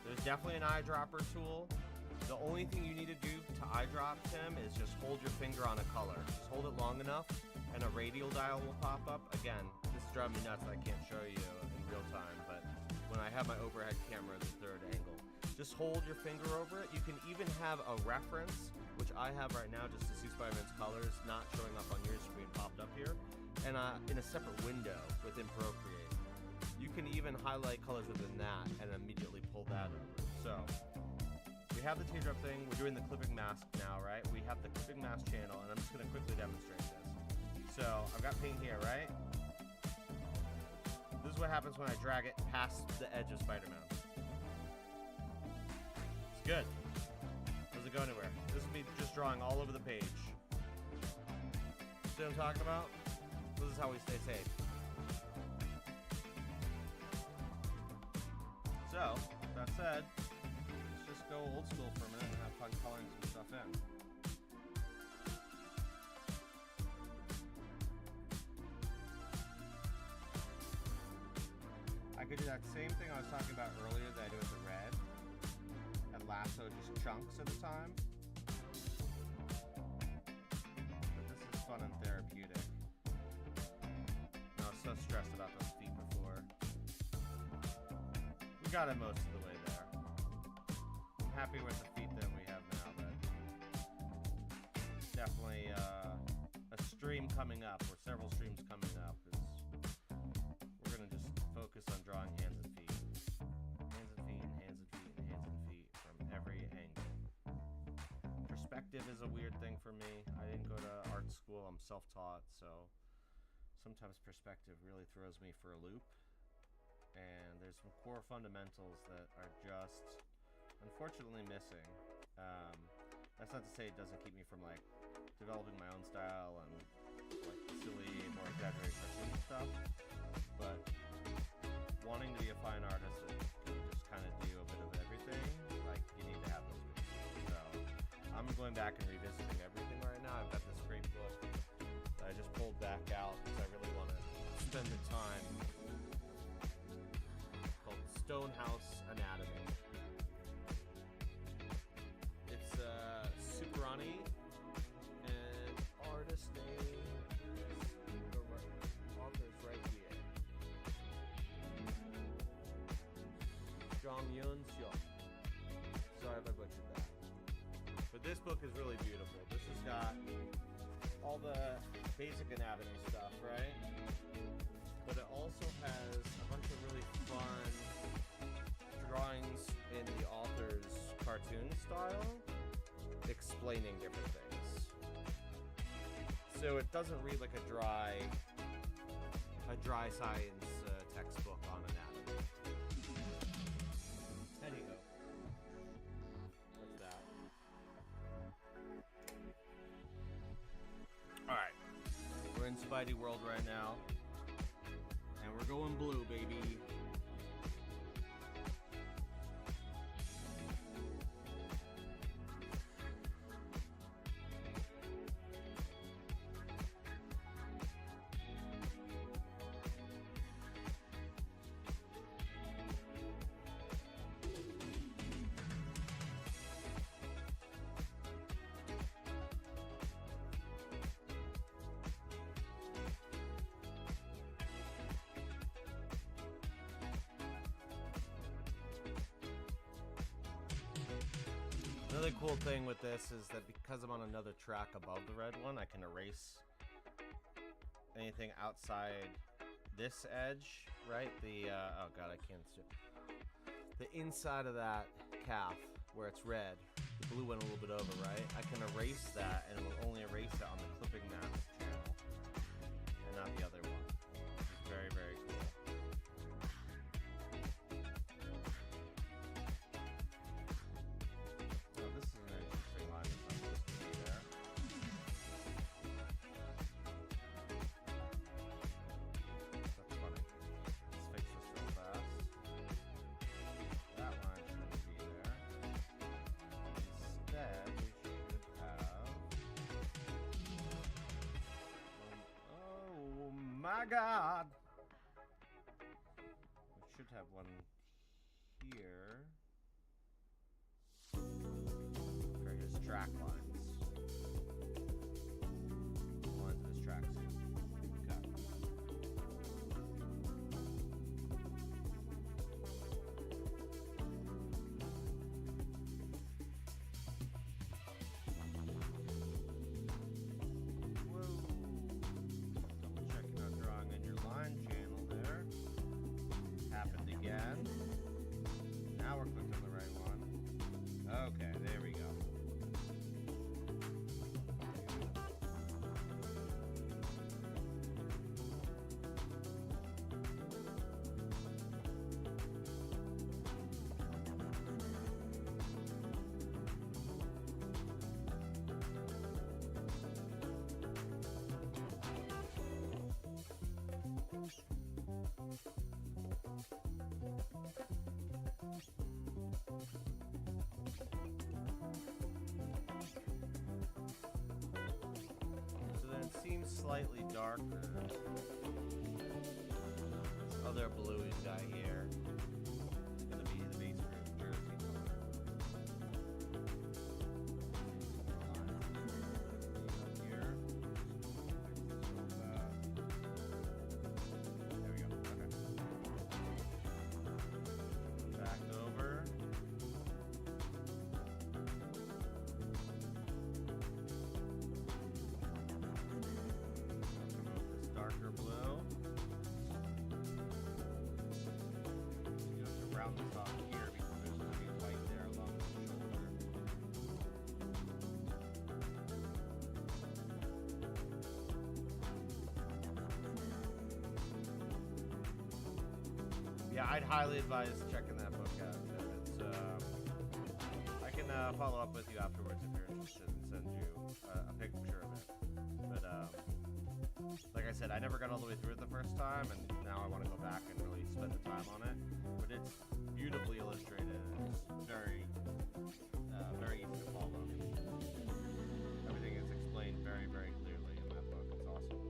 There's definitely an eyedropper tool. The only thing you need to do to eyedrop, Tim, is just hold your finger on a color. Just hold it long enough, and a radial dial will pop up. Again, this is driving me nuts. I can't show you in real time, but when I have my overhead camera at the third angle, just hold your finger over it. You can even have a reference, which I have right now just to see Spider-Man's colors not showing up on your screen popped up here, and in a separate window within Procreate. You can even highlight colors within that and immediately pull that over. So, we have the teardrop thing. We're doing the clipping mask now, right? We have the clipping mask channel, and I'm just going to quickly demonstrate this. So, I've got paint here, right? This is what happens when I drag it past the edge of Spider-Man. It's good. Doesn't go anywhere. This will be just drawing all over the page. See what I'm talking about? This is how we stay safe. So, that said, let's just go old school for a minute and have fun coloring some stuff in. that same thing I was talking about earlier that I do with the red, and lasso just chunks at a time. But this is fun and therapeutic. I was so stressed about those feet before. We got it most of the way there. I'm happy with the feet that we have now, but definitely a stream coming up, or several streams coming up, is we're going to just focus on drawing hands and feet. Hands and feet, and hands and feet, and hands and feet from every angle. Perspective is a weird thing for me. I didn't go to art school. I'm self-taught, so sometimes perspective really throws me for a loop. And there's some core fundamentals that are just unfortunately missing. That's not to say it doesn't keep me from like developing my own style and like silly, more exaggerated cartoon stuff, but wanting to be a fine artist that can just kind of do a bit of everything, like you need to have those pieces. So I'm going back and revisiting everything right now. I've got this great book that I just pulled back out because I really want to spend the time, called Stonehouse Anatomy. It's Superani, and artist name is, the author's right here, Jong Yun Seo. Sorry if I butchered that. But this book is really beautiful. This has got all the basic anatomy stuff, right? But it also has a bunch of really fun drawings in the author's cartoon style, explaining different things. So it doesn't read like a dry science textbook on anatomy. Anywho, what's that? Alright, we're in Spidey World right now, and we're going blue, baby. Another cool thing with this is that because I'm on another track above the red one, I can erase anything outside this edge, right? The, oh god, I can't see. The inside of that calf, where it's red, the blue went a little bit over, right? I can erase that, and it will only erase it on the clipping mask channel, and not the other one. It's very, very cool. My god! We should have one here for his track lines. Lines of his tracksuit. Okay. Now we're clicking on the right one. Okay, there we go. Seems slightly darker. This other bluey guy here. around the top here because there's going to be white there along the shoulder. Yeah, I'd highly advise checking that book out. It's, I can follow up with you afterwards if you're interested and send you a picture of it. But like I said, I never got all the way through it the first time, and now I want to go back and really spend the time on it. But it's beautifully illustrated. It's very, very easy to follow. Everything is explained very, very clearly in that book. It's awesome.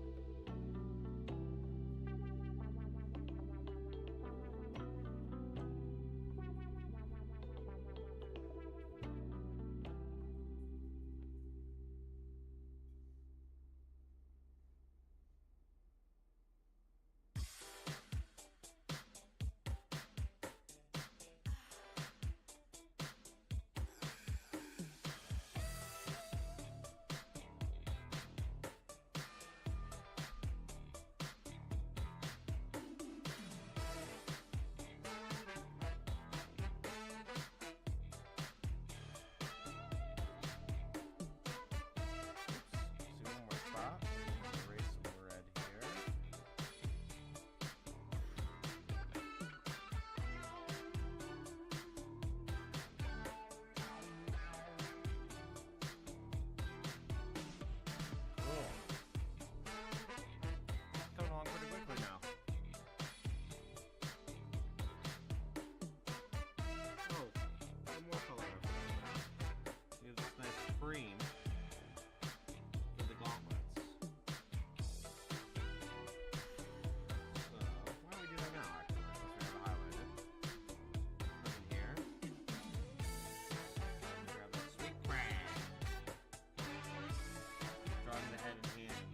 Cream for the gauntlets. So, why don't we do that now, actually, since we have it highlighted. Come in here. Grab that sweet crab. Drawing the head and hand.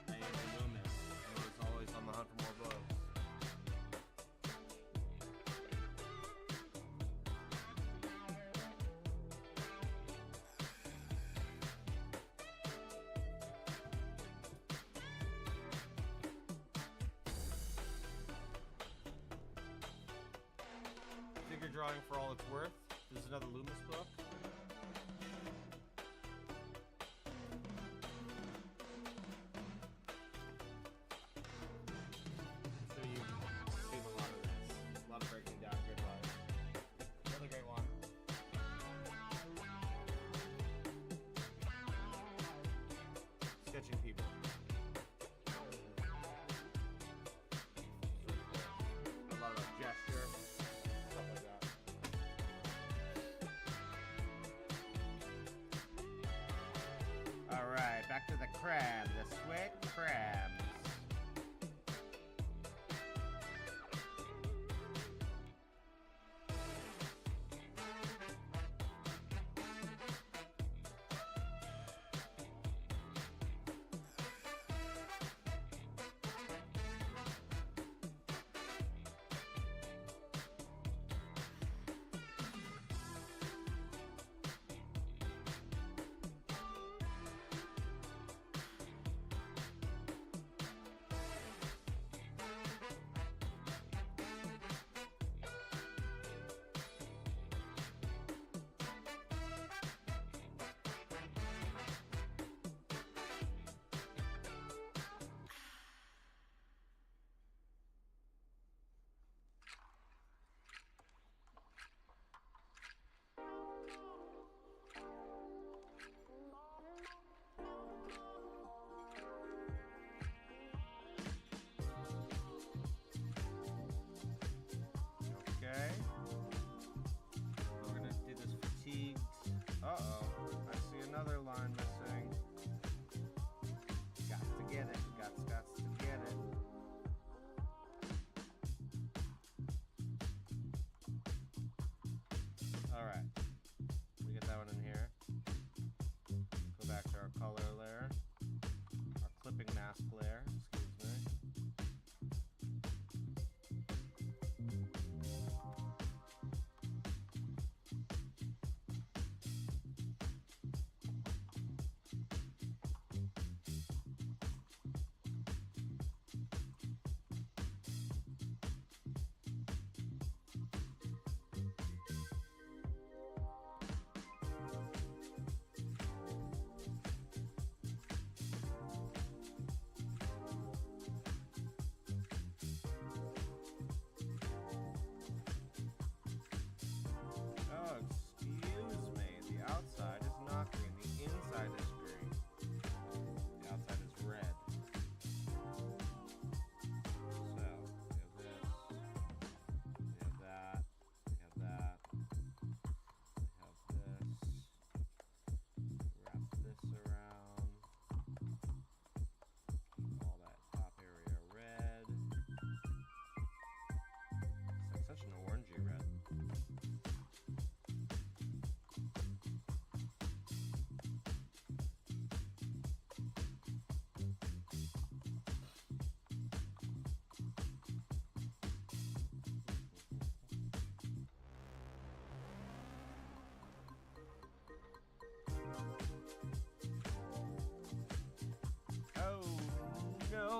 I am the Loomis, and it's always on the hunt for more books. Figure drawing for all it's worth. This is another Loomis book. So you've seen a lot of this. A lot of breaking down grid lines. Another great one. Sketching people. A lot of gesture. Alright, back to the crab, the sweat crabs.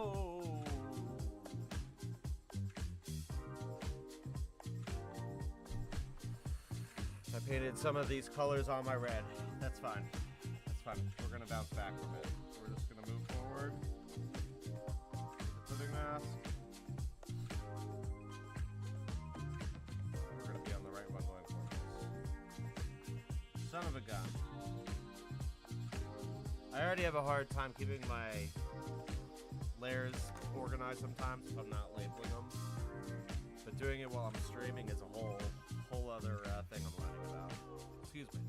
go. I painted some of these colors on my red. That's fine. That's fine. We're gonna bounce back from it. We're just gonna move forward. Footing mask. We're gonna be on the right one going forward. Son of a gun. I already have a hard time keeping my layers organized sometimes if I'm not labeling them. But doing it while I'm streaming is a whole other thing I'm learning about. Excuse me.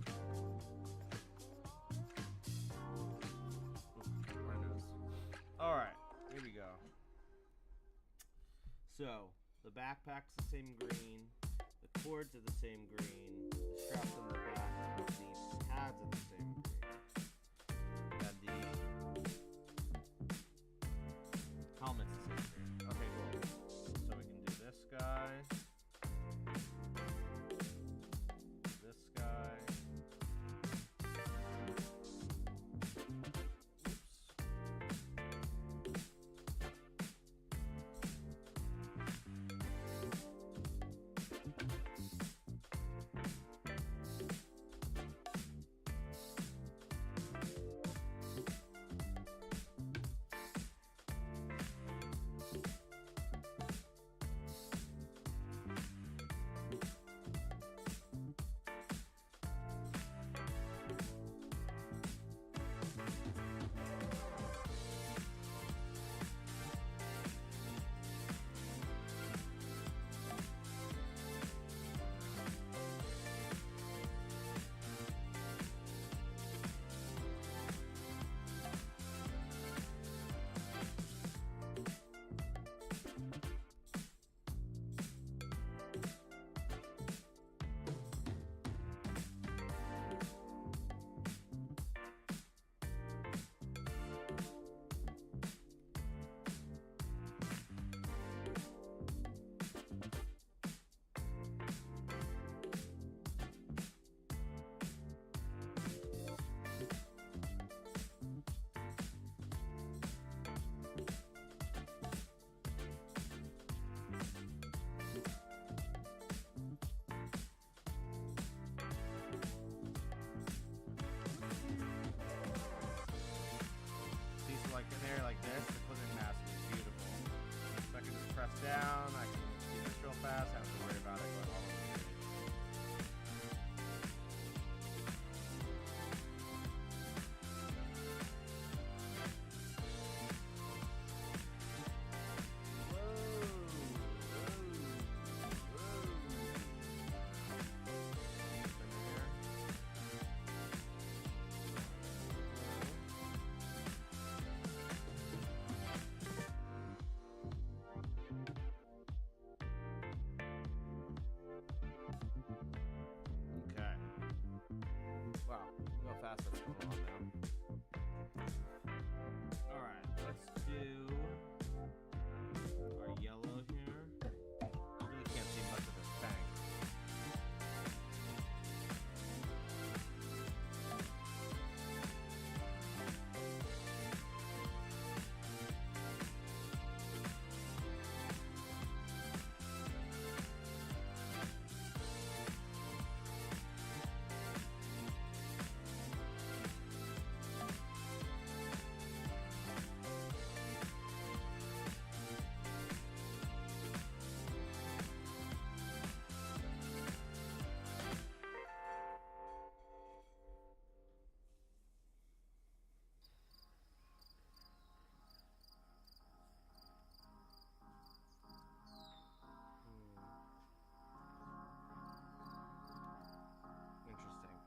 Alright, here we go. So, the backpack's the same green, the cords are the same green, the straps on the back, the pads are the same green. And the helmet's the same green. Okay, cool. So we can do this guy. This guy. Like in there like this, the footing mask is beautiful. So I can just press down, I can do this real fast, I don't have to worry about it going all over the page. Wow, look how fast that's going on now. Alright, let's do our yellow here. Really can't see much of this bank.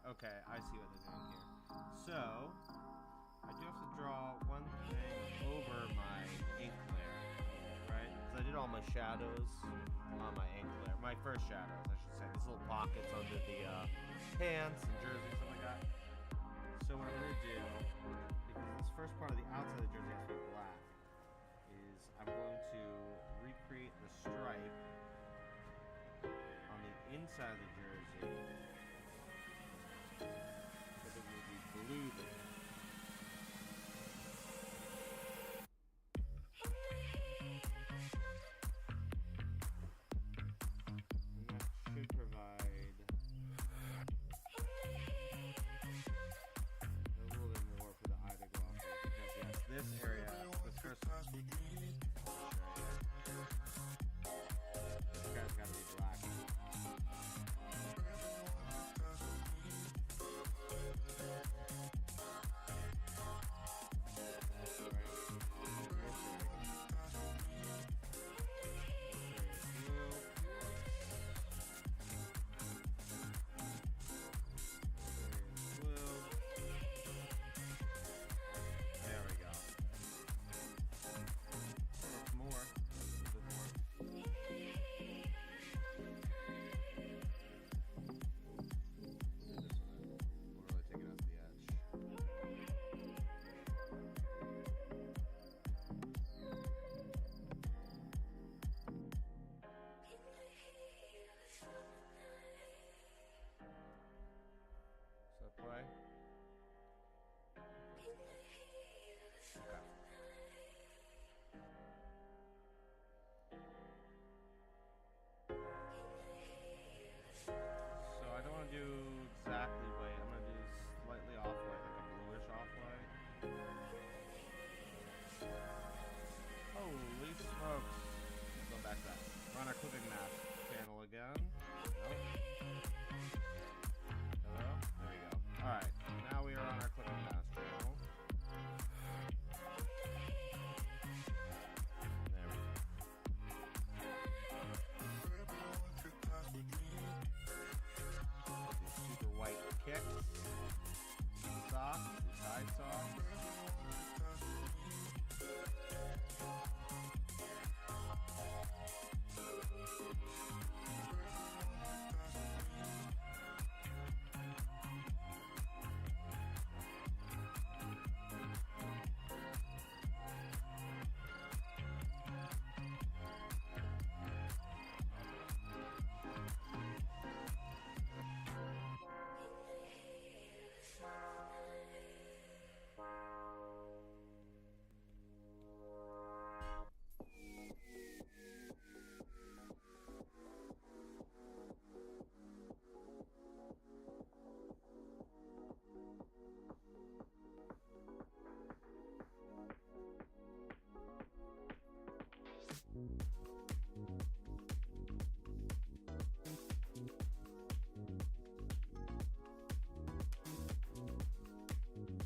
Okay, I see what they're doing here. So, I do have to draw one thing over my ink layer, right? Because I did all my shadows on my ink layer. My first shadows, I should say. These little pockets under the pants and jersey and stuff like that. So what I'm going to do, because this first part of the outside of the jersey has to be black, is I'm going to recreate the stripe on the inside of the jersey. But it will be blue there. this area, this first. This guy's gotta be black. Play. Okay. So I don't want to do exactly white. I'm going to do slightly off white, like a bluish off white. Holy smokes. Go back to that. Run our clipping mask panel again. Nope. Hello? There we go. Alright, now we are on our clipping mask channel. There we go. These super white kicks. Socks, side socks.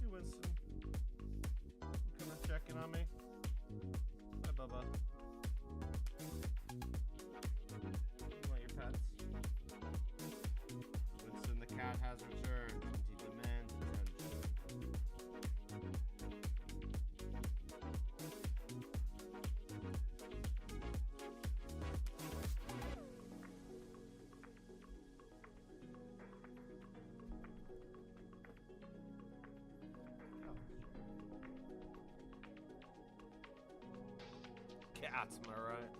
Hey Winston, you coming checking on me? Hi Bubba. You want your pets? Winston the cat has returned and he demands attention. Cats, am I right?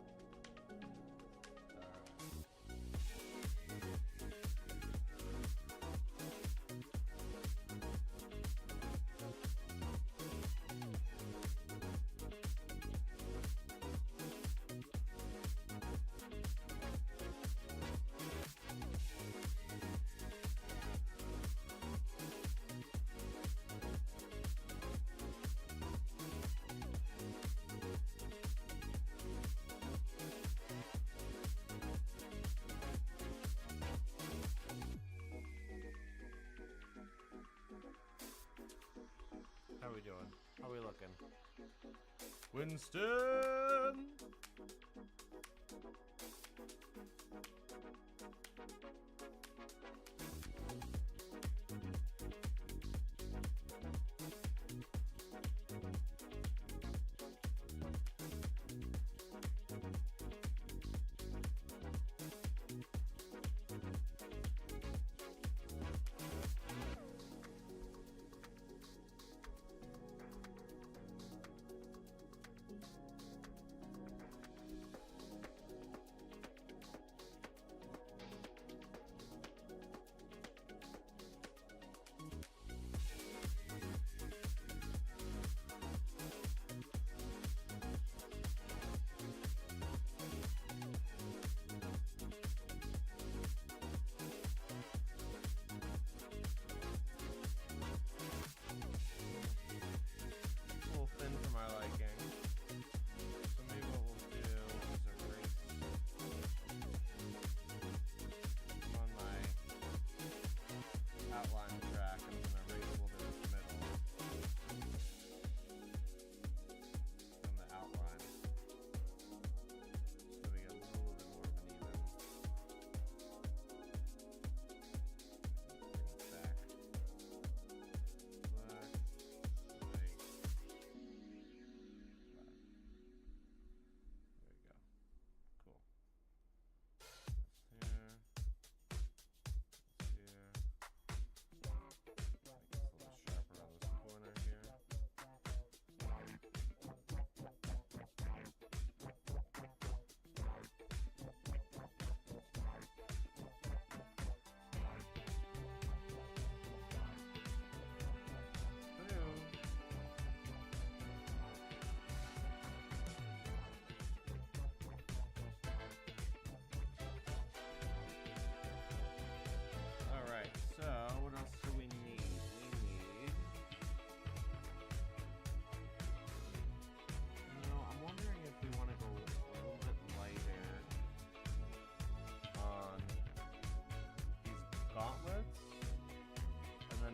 How are we doing? How are we looking? Winston!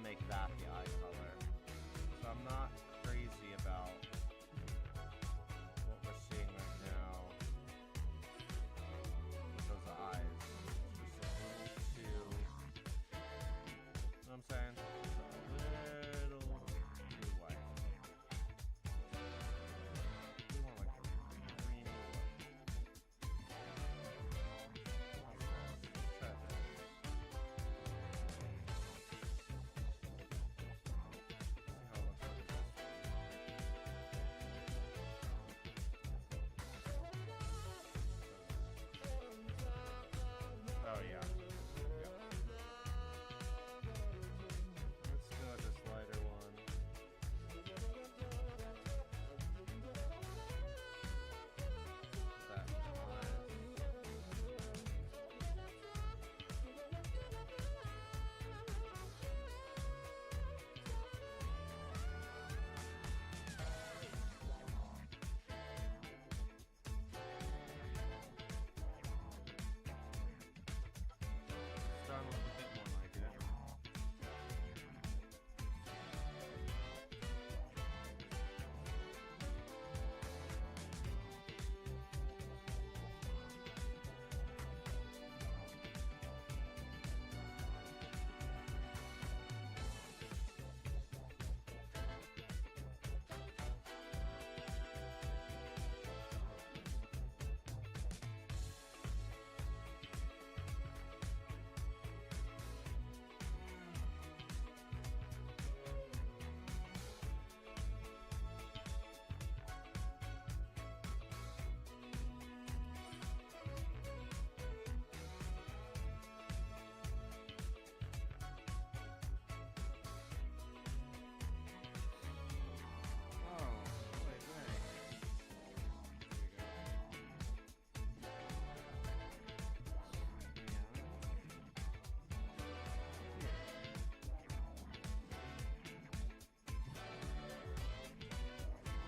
make that the eye color. So I'm not crazy about what we're seeing right now with those eyes. It's just a little too, you know what I'm saying? It's a little too white. We want like a creamy look. Oh yeah. Yep. Let's go with this lighter one. That starting to look a bit more like it.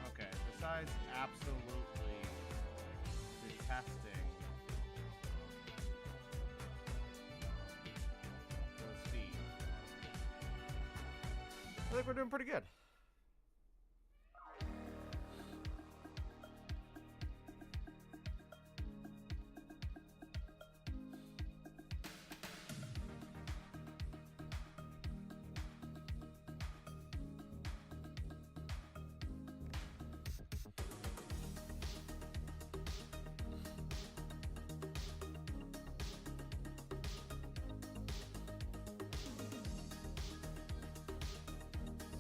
Okay, besides absolutely detesting those feet, I think we're doing pretty good.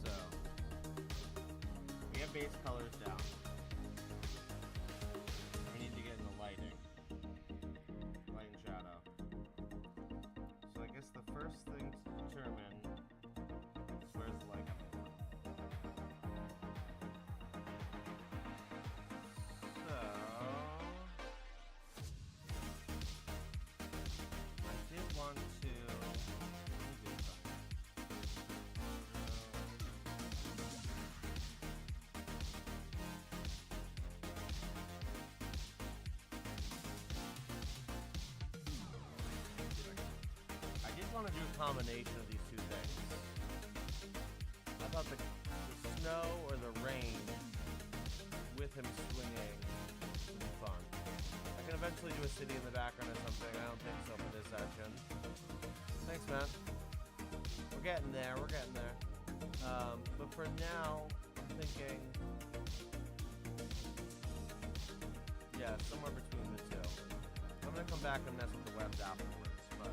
So, we have base colors down. We need to get in the lighting. Light and shadow. So I guess the first thing to determine is where's the light coming from. So I did want to let me do something. I did want to do a combination of these two things. I thought the snow or the rain with him swinging would be fun. I can eventually do a city in the background or something. I don't think so for this session. Thanks, man. We're getting there. We're getting there. But for now, I'm thinking, yeah, somewhere between the two. I'm gonna come back and mess with the webs afterwards, but.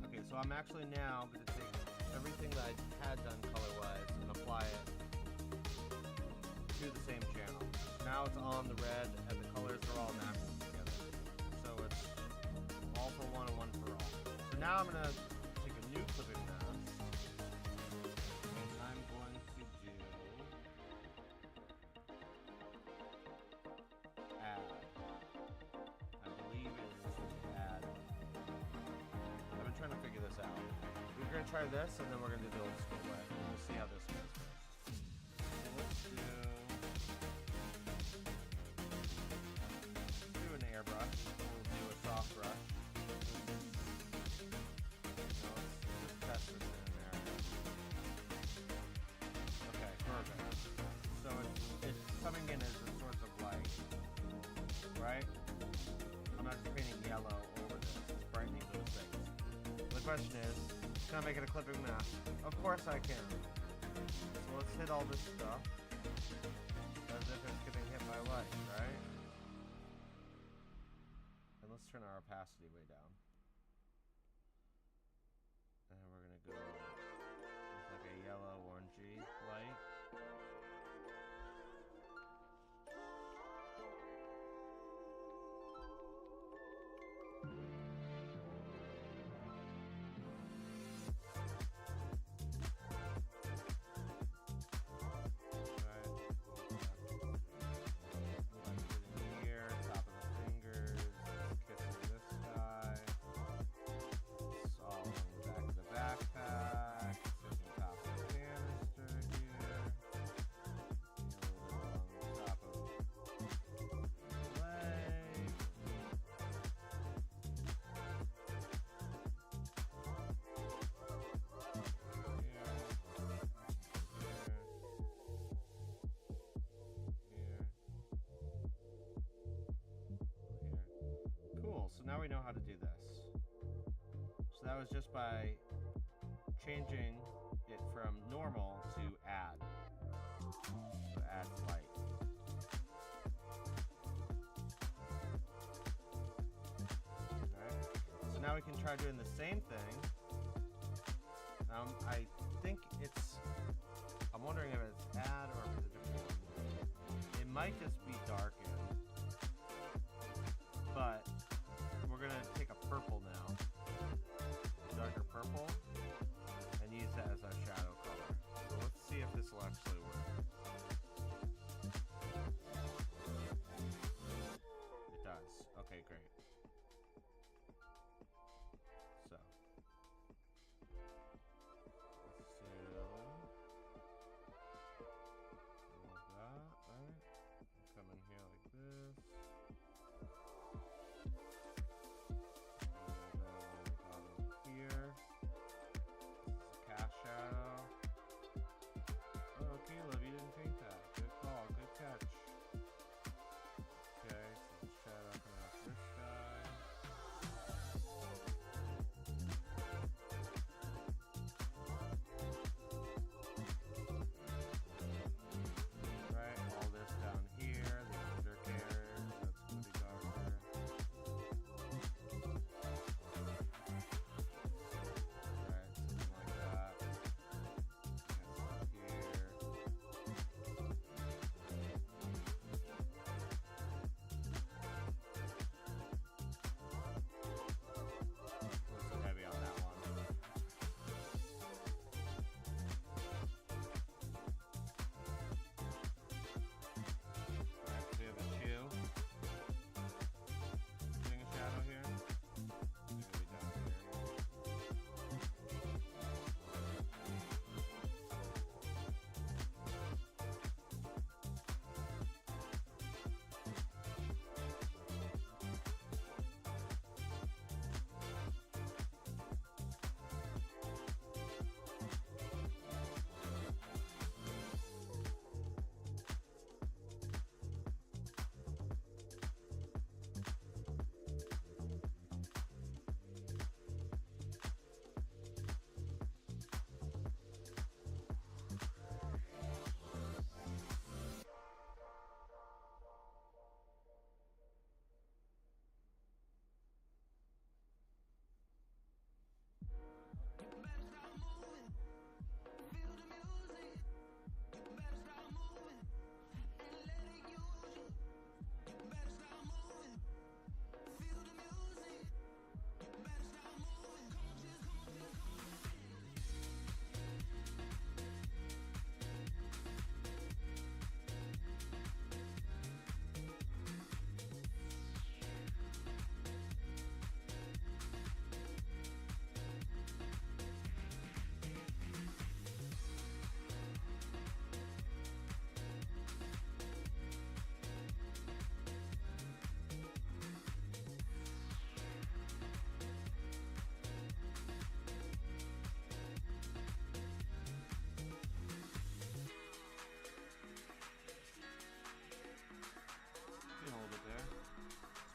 Okay, so I'm actually now going to take everything that I had done color-wise and apply it to the same channel. Now it's on the red, and the colors are all matching together. So it's all for one and one for all. So now I'm going to take a new clipping mask, and I'm going to do add. I believe it is add. I've been trying to figure this out. We're going to try this, and then we're going to do the old school way. And we'll see how this goes first. So let's do We'll do a soft brush. Just test this in there. Okay, perfect. So it's coming in as a source of light, right? I'm not just painting yellow over this, it's brightening those things. The question is, can I make it a clipping mask? Of course I can. So let's hit all this stuff as if it's getting hit by light, right? And let's turn our opacity way down. And we're gonna go with like a yellow orangey light. So now we know how to do this. So that was just by changing it from normal to add. So add light. Okay. So now we can try doing the same thing. I think it's, I'm wondering if it's add or if it's a different one. It might just be darken, but we're gonna take a purple now, a darker purple, and use that as our shadow color. So let's see if this will actually work. It does. Okay, great. So let's do like that, right? Come in here like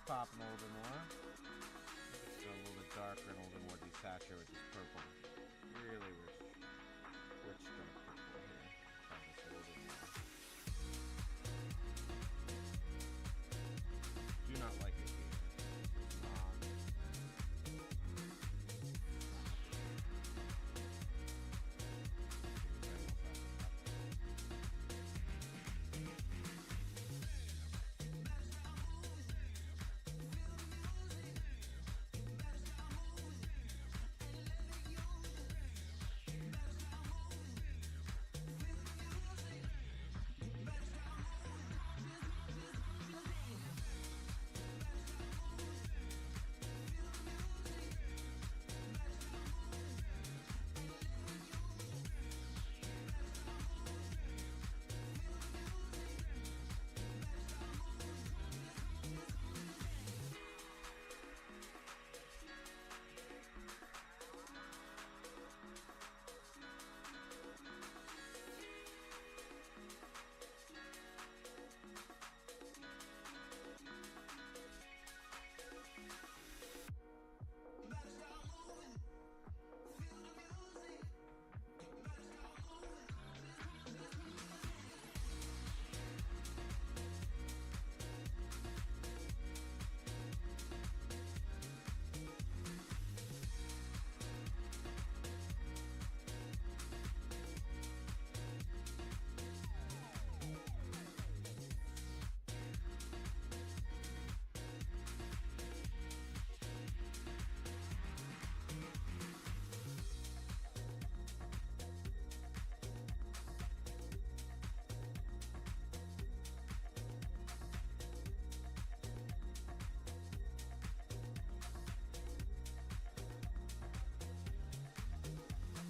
popping a little bit more. It's a little bit darker and a little bit more desaturated with this purple. Really rich dark purple here. Try this a little bit more. Do not like it here. It's not.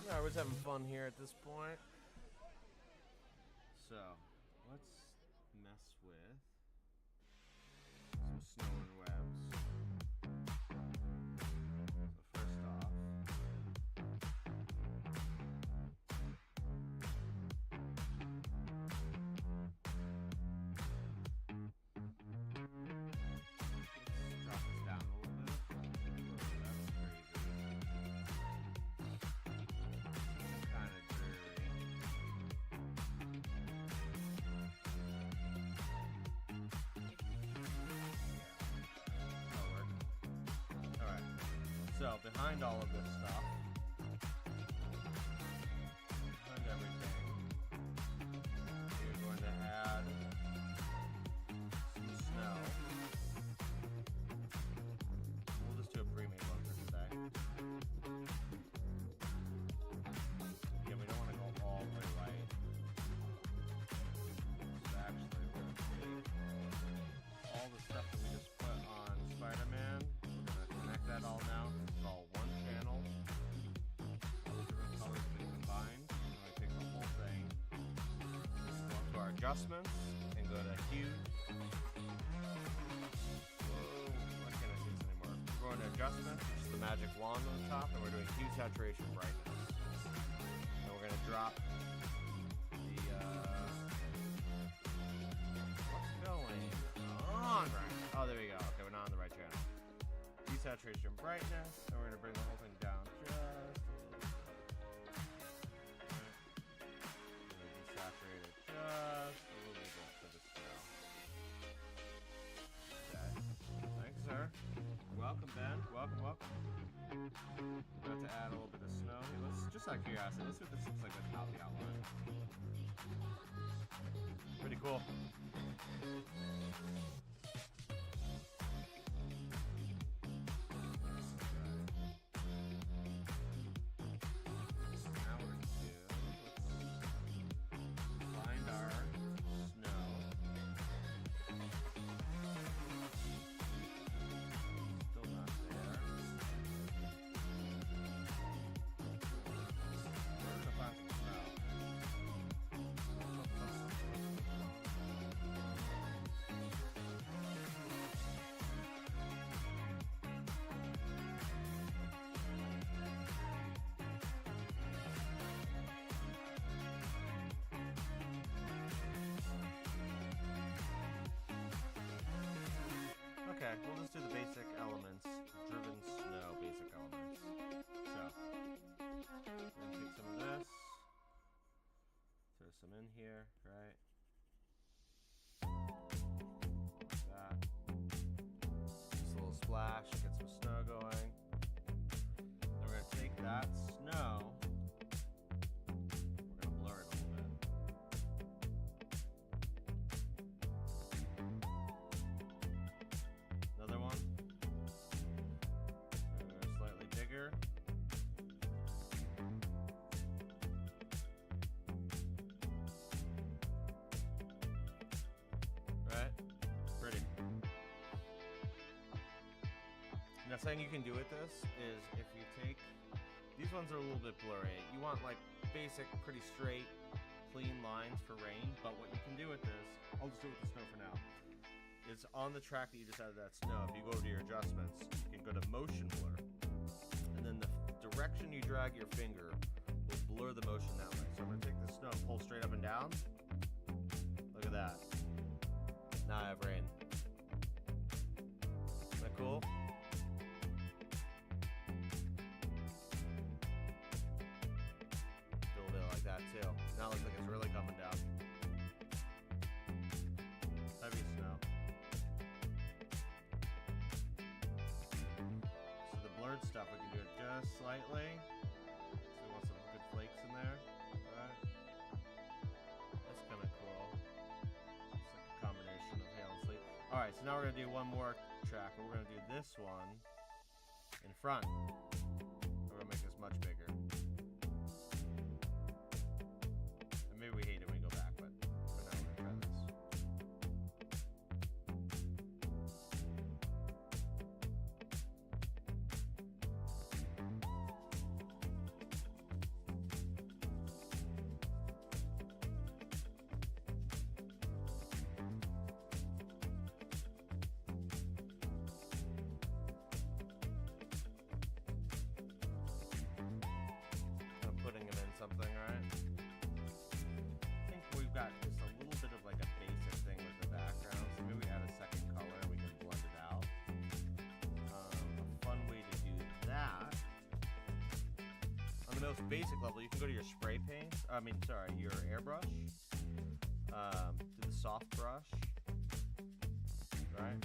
Yeah, I was having fun here at this point. So, let's mess with some snow and webs. So first off, drop this down a little bit. That's crazy. Kind of dreary. That'll work. Alright. So, behind all of this stuff, behind everything, we're going to add some snow. We'll just do a pre-made one for today. Yeah, we don't want to go all the way right. So actually, we're going to take all the stuff that we just put on Spider-Man. We're going to connect that all now. It's all one channel. All the different colors have been combined. We're going to take the whole thing, go up to our adjustments, and go to hue. Whoa, why can't I see this anymore? We're going to adjustments, which is the magic wand on the top, and we're doing hue, saturation, brightness. And we're going to drop the, what's going on right now? Oh, there we go. Okay, we're not on the right channel. Desaturation, brightness, and we're going to bring the whole thing down just a little bit. Desaturate it just a little bit for the snow. Okay. Thanks, sir. Welcome, Ben. Welcome, welcome. We're about to add a little bit of snow. Here, let's just out of curiosity, let's see what this looks like without the outline. Pretty cool. Now we're going to find our snow. Still not there. We're going to find some snow. that snow, we're gonna blur it a little bit. Another one. Slightly bigger. Right? Pretty. Now, something you can do with this is if you take, these ones are a little bit blurry. You want like basic, pretty straight, clean lines for rain, but what you can do with this, I'll just do it with the snow for now, is on the track that you just added that snow, if you go over to your adjustments, you can go to motion blur, and then the direction you drag your finger will blur the motion that way. So I'm gonna take the snow and pull straight up and down. Look at that. Now I have rain. Isn't that cool? Do a little bit like that too. Now it looks like it's really coming down. Heavy snow. So the blurred stuff, we can do it just slightly. So we want some good flakes in there. Right? That's kind of cool. It's like a combination of hail and sleet. Alright, so now we're going to do one more track. We're going to do this one in front. We're going to make this much bigger. And maybe we hate it when we go back, but for now we're going to try this. Something, right? I think we've got just a little bit of like a basic thing with the background, so maybe we add a second color and we can blend it out. A fun way to do that, on the most basic level, you can go to your spray paint, your airbrush, do the soft brush, right?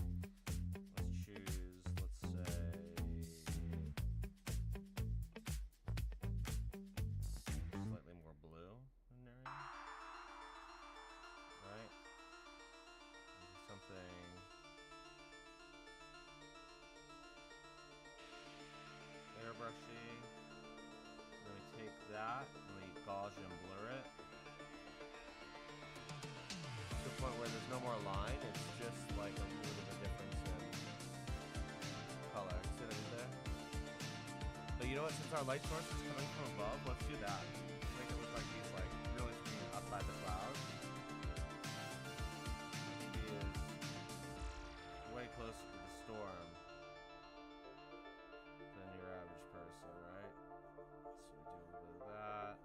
Let's choose, let's say, airbrushy. Then we take that and we Gaussian blur it to the point where there's no more line, it's just like a little bit of a difference in color. See what I did there? But you know what, since our light source is coming from above, let's do that. Make it look like he's like really swinging up by the clouds. He is way closer to the storm than your average person, right? So we do a little bit of that.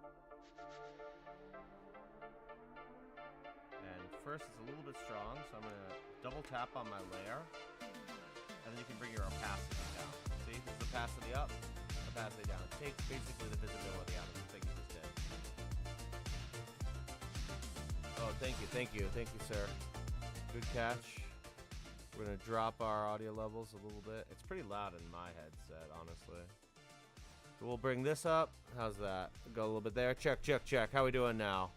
And first it's a little bit strong, so I'm gonna double tap on my layer, and then you can bring your opacity down. See, this is opacity up, opacity down. It takes basically the visibility out of the thing you just did. Oh, thank you, sir. Good catch. We're gonna drop our audio levels a little bit. It's pretty loud in my headset, honestly. So we'll bring this up. How's that? Go a little bit there. Check, check, check. How we doing now?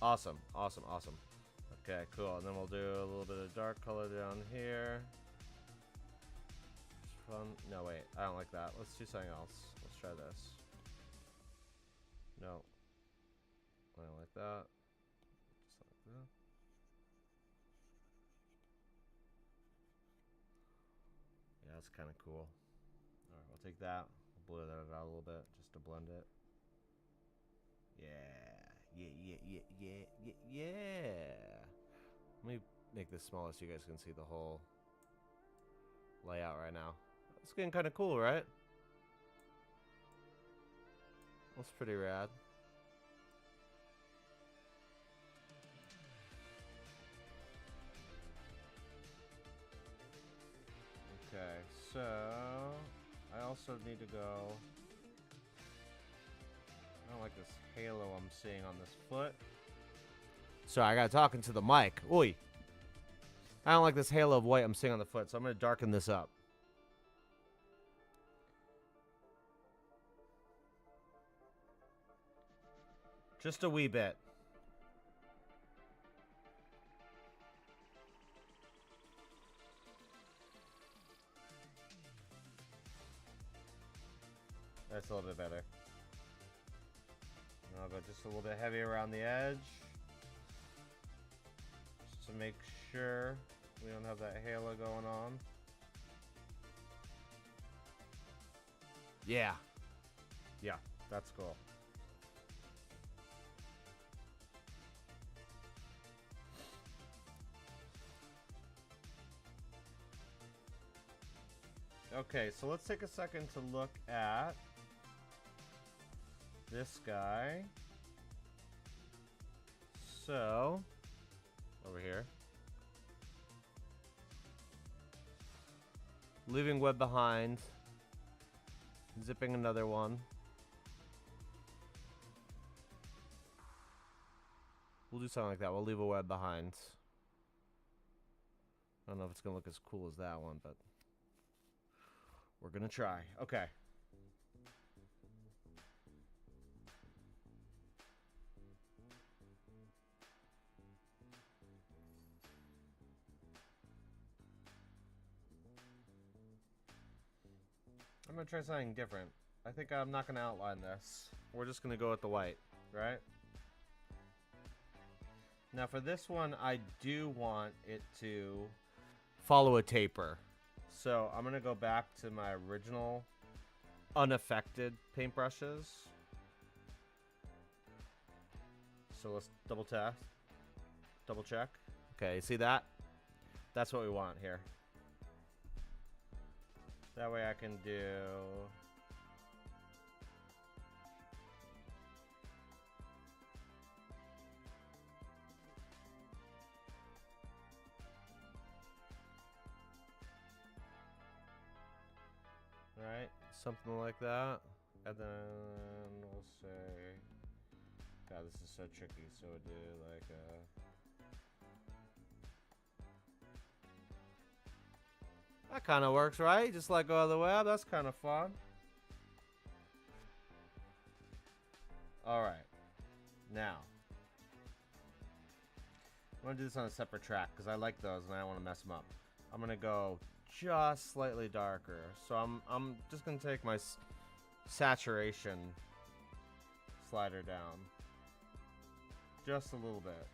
Awesome, awesome, awesome. Okay, cool. And then we'll do a little bit of dark color down here. Fun. No, wait. I don't like that. Let's do something else. Let's try this. No. I don't like that. Just like that. Yeah, that's kind of cool. Alright, we'll take that. We'll blur that out a little bit just to blend it. Yeah. Yeah. Let me make this smaller so you guys can see the whole layout right now. It's getting kind of cool, right? That's pretty rad. Okay, so I also need to go... I don't like this halo I'm seeing on this foot. Sorry, I got talking to the mic. Oi. I don't like this halo of white I'm seeing on the foot, so I'm going to darken this up. Just a wee bit. That's a little bit better. I'll go just a little bit heavy around the edge. Just to make sure we don't have that halo going on. Yeah. Yeah, that's cool. Okay, so let's take a second to look at this guy. So, over here. Leaving web behind. Zipping another one. We'll do something like that. We'll leave a web behind. I don't know if it's going to look as cool as that one, but we're going to try. Okay. I'm going to try something different. I think I'm not going to outline this. We're just going to go with the white, right? Now for this one, I do want it to follow a taper. So I'm going to go back to my original unaffected paintbrushes. So let's double tap, double check. Okay, see that? That's what we want here. That way I can do... Right, something like that. And then we'll say... God, this is so tricky. So we'll do like a... That kind of works, right? Just let go of the web. That's kind of fun. Alright. Now. I'm going to do this on a separate track because I like those and I don't want to mess them up. I'm going to go just slightly darker. So I'm just going to take my saturation slider down. Just a little bit.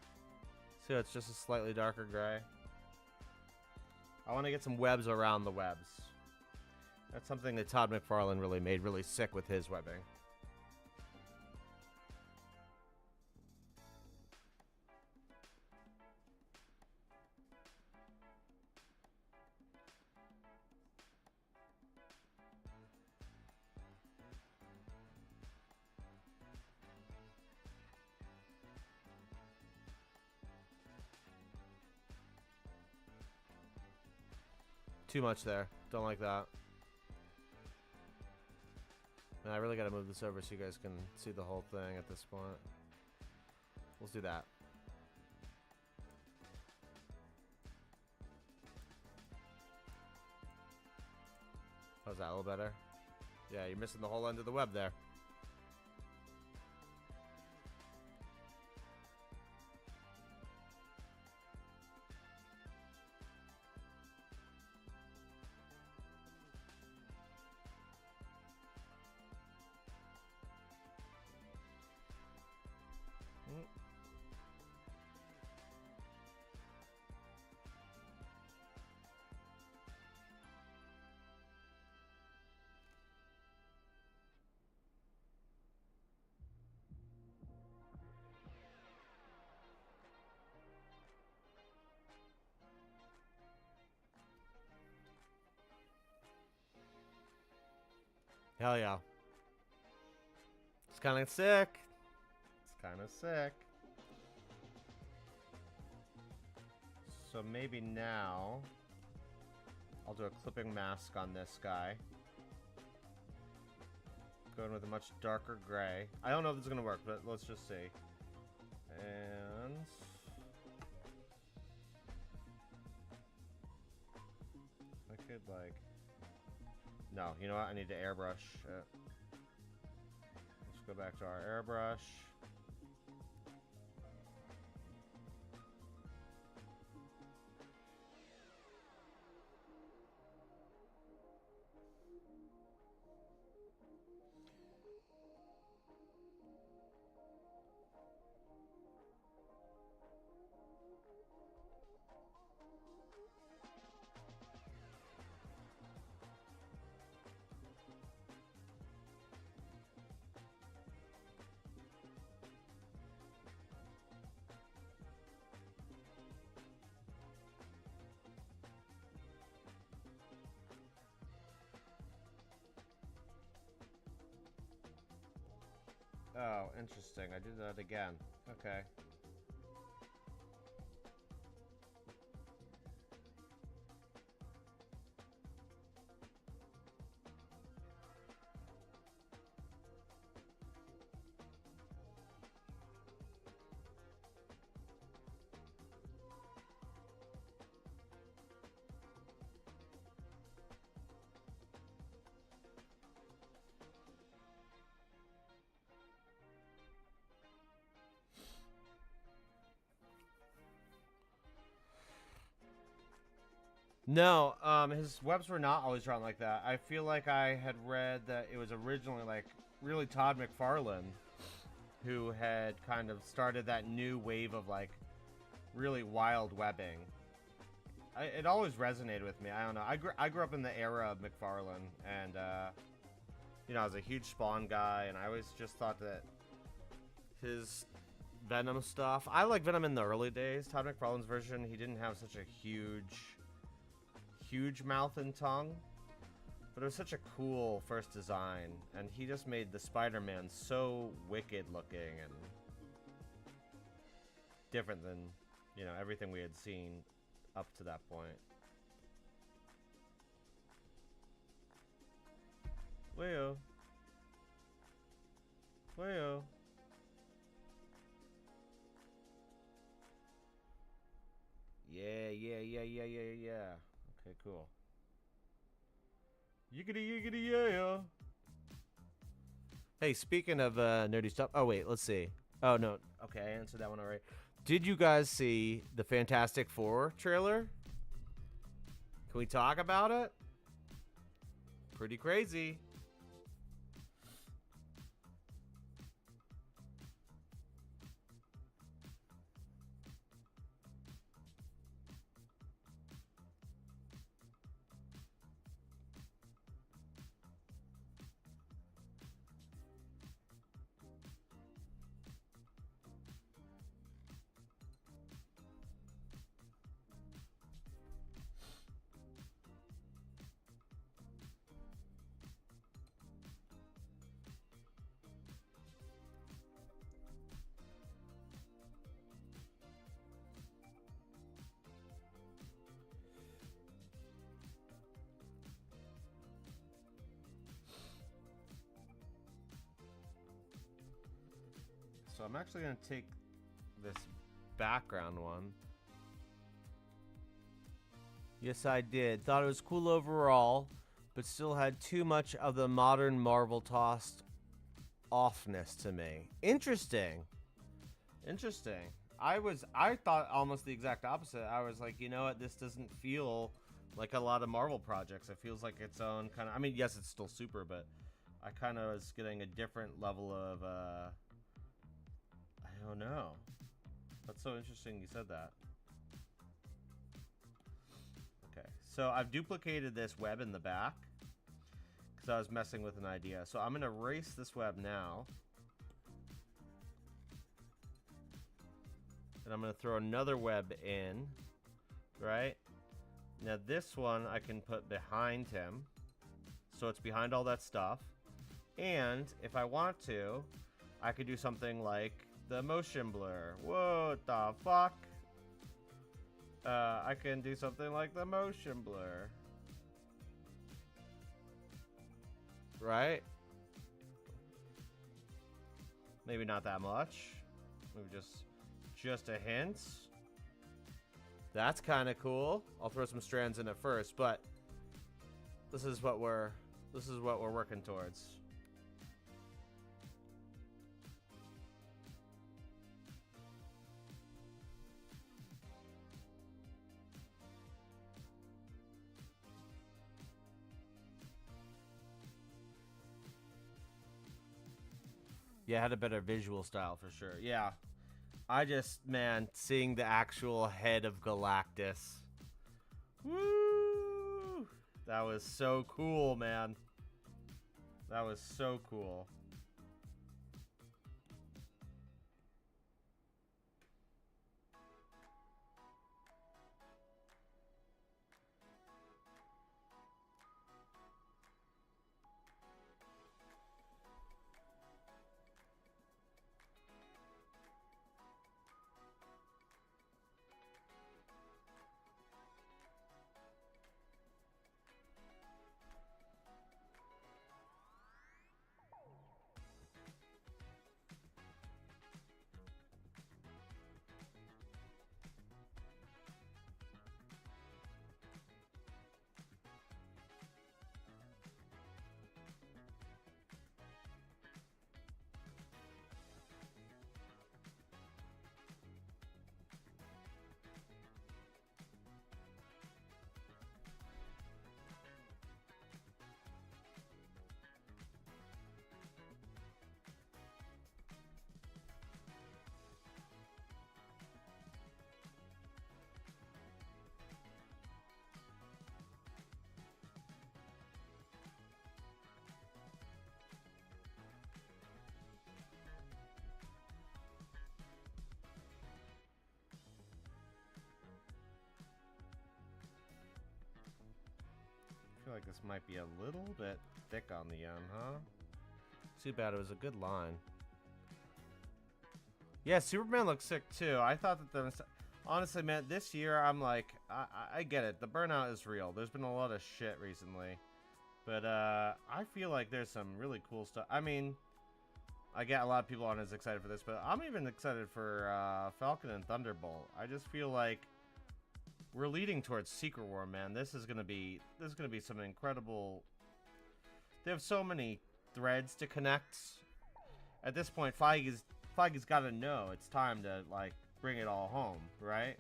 See how it's just a slightly darker gray? I want to get some webs around the webs. That's something that Todd McFarlane really made really sick with his webbing. Too much there. Don't like that. Man, I really gotta move this over so you guys can see the whole thing at this point. Let's do that. How's that? A little better? Yeah, you're missing the whole end of the web there. Hell yeah. It's kind of sick. It's kind of sick. So maybe now I'll do a clipping mask on this guy. Going with a much darker gray. I don't know if this is gonna work, but let's just see. And I could like. No, you know what? I need to airbrush it. Let's go back to our airbrush. Oh, interesting. I did that again. Okay. No, his webs were not always drawn like that. I feel like I had read that it was originally like really Todd McFarlane who had kind of started that new wave of like really wild webbing. It always resonated with me. I don't know. I grew up in the era of McFarlane, and you know, I was a huge Spawn guy, and I always just thought that his Venom stuff. I like Venom in the early days. Todd McFarlane's version, he didn't have such a huge mouth and tongue, but it was such a cool first design, and he just made the Spider-Man so wicked looking and different than, you know, everything we had seen up to that point. Wayo. Wayo. Yeah. Okay, cool. Yiggity, yeah. Hey, speaking of nerdy stuff. Oh, wait, let's see. Oh, no. Okay, I answered that one already. Did you guys see the Fantastic Four trailer? Can we talk about it? Pretty crazy. So I'm actually going to take this background one. Yes, I did. Thought it was cool overall, but still had too much of the modern Marvel tossed offness to me. Interesting. I thought almost the exact opposite. I was like, you know what, this doesn't feel like a lot of Marvel projects. It feels like its own kind of, I mean, yes, it's still super, but I kind of was getting a different level of I don't know. That's so interesting you said that. Okay, so I've duplicated this web in the back because I was messing with an idea. So I'm going to erase this web now. And I'm going to throw another web in, right? Now this one I can put behind him. So it's behind all that stuff. And if I want to, I could do something like the motion blur. What the fuck? I can do something like the motion blur. Right? Maybe not that much. Maybe just a hint. That's kind of cool. I'll throw some strands in at first, but this is what we're working towards. Yeah, it had a better visual style for sure. Yeah. I just, man, seeing the actual head of Galactus. Woo! That was so cool, man. That was so cool. I feel like this might be a little bit thick on the end, huh? Too bad, it was a good line. Yeah, Superman looks sick too. I thought that there was... Honestly, man, this year I'm like, I get it. The burnout is real. There's been a lot of shit recently. But I feel like there's some really cool stuff. I mean, I get a lot of people aren't as excited for this, but I'm even excited for Falcon and Thunderbolt. I just feel like we're leading towards Secret War, man. This is gonna be some incredible. They have so many threads to connect. At this point, Feige's got to know it's time to like bring it all home, right?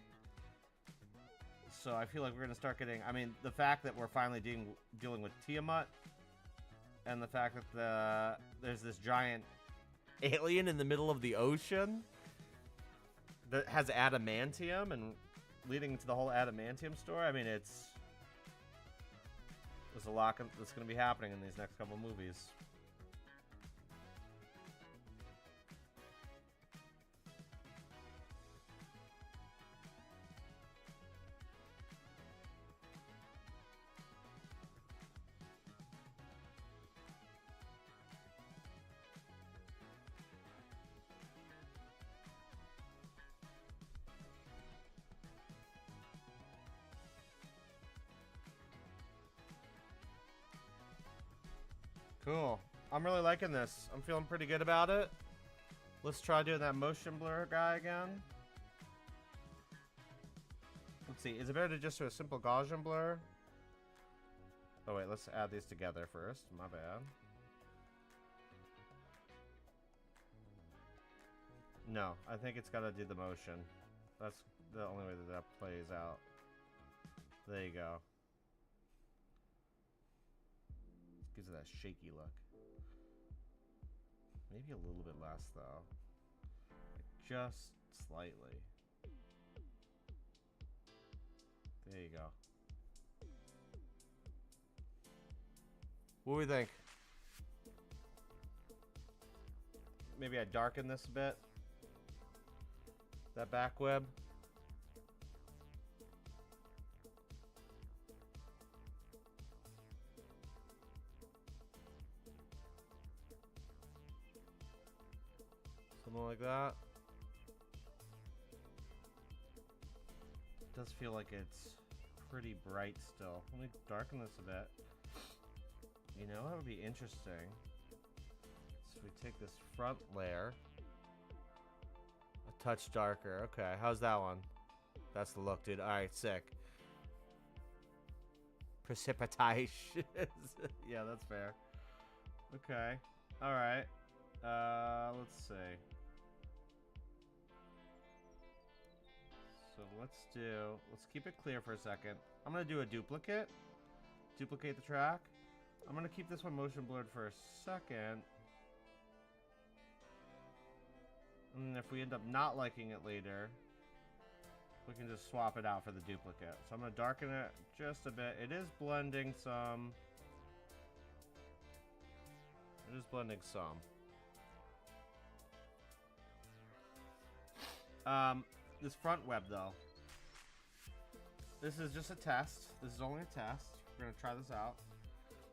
So I feel like we're gonna start getting. I mean, the fact that we're finally dealing with Tiamat, and the fact that there's this giant alien in the middle of the ocean that has adamantium and leading to the whole adamantium story. I mean, there's a lot that's going to be happening in these next couple movies. Cool. I'm really liking this. I'm feeling pretty good about it. Let's try doing that motion blur guy again. Let's see. Is it better to just do a simple Gaussian blur? Oh, wait. Let's add these together first. My bad. No. I think it's got to do the motion. That's the only way that plays out. There you go. Gives it that shaky look. Maybe a little bit less though. Like just slightly. There you go. What do we think? Maybe I darken this a bit. That back web. Something like that. It does feel like it's pretty bright still. Let me darken this a bit. You know, that would be interesting. So we take this front layer. touch darker. Okay, how's that one? That's the look, dude. All right, sick. Precipitation. Yeah, that's fair. Okay. All right. Let's see. So let's keep it clear for a second. I'm gonna do a duplicate. Duplicate the track. I'm gonna keep this one motion blurred for a second. And if we end up not liking it later, we can just swap it out for the duplicate. So I'm gonna darken it just a bit. It is blending some. It is blending some. This front web though. This is just a test. This is only a test. We're gonna try this out.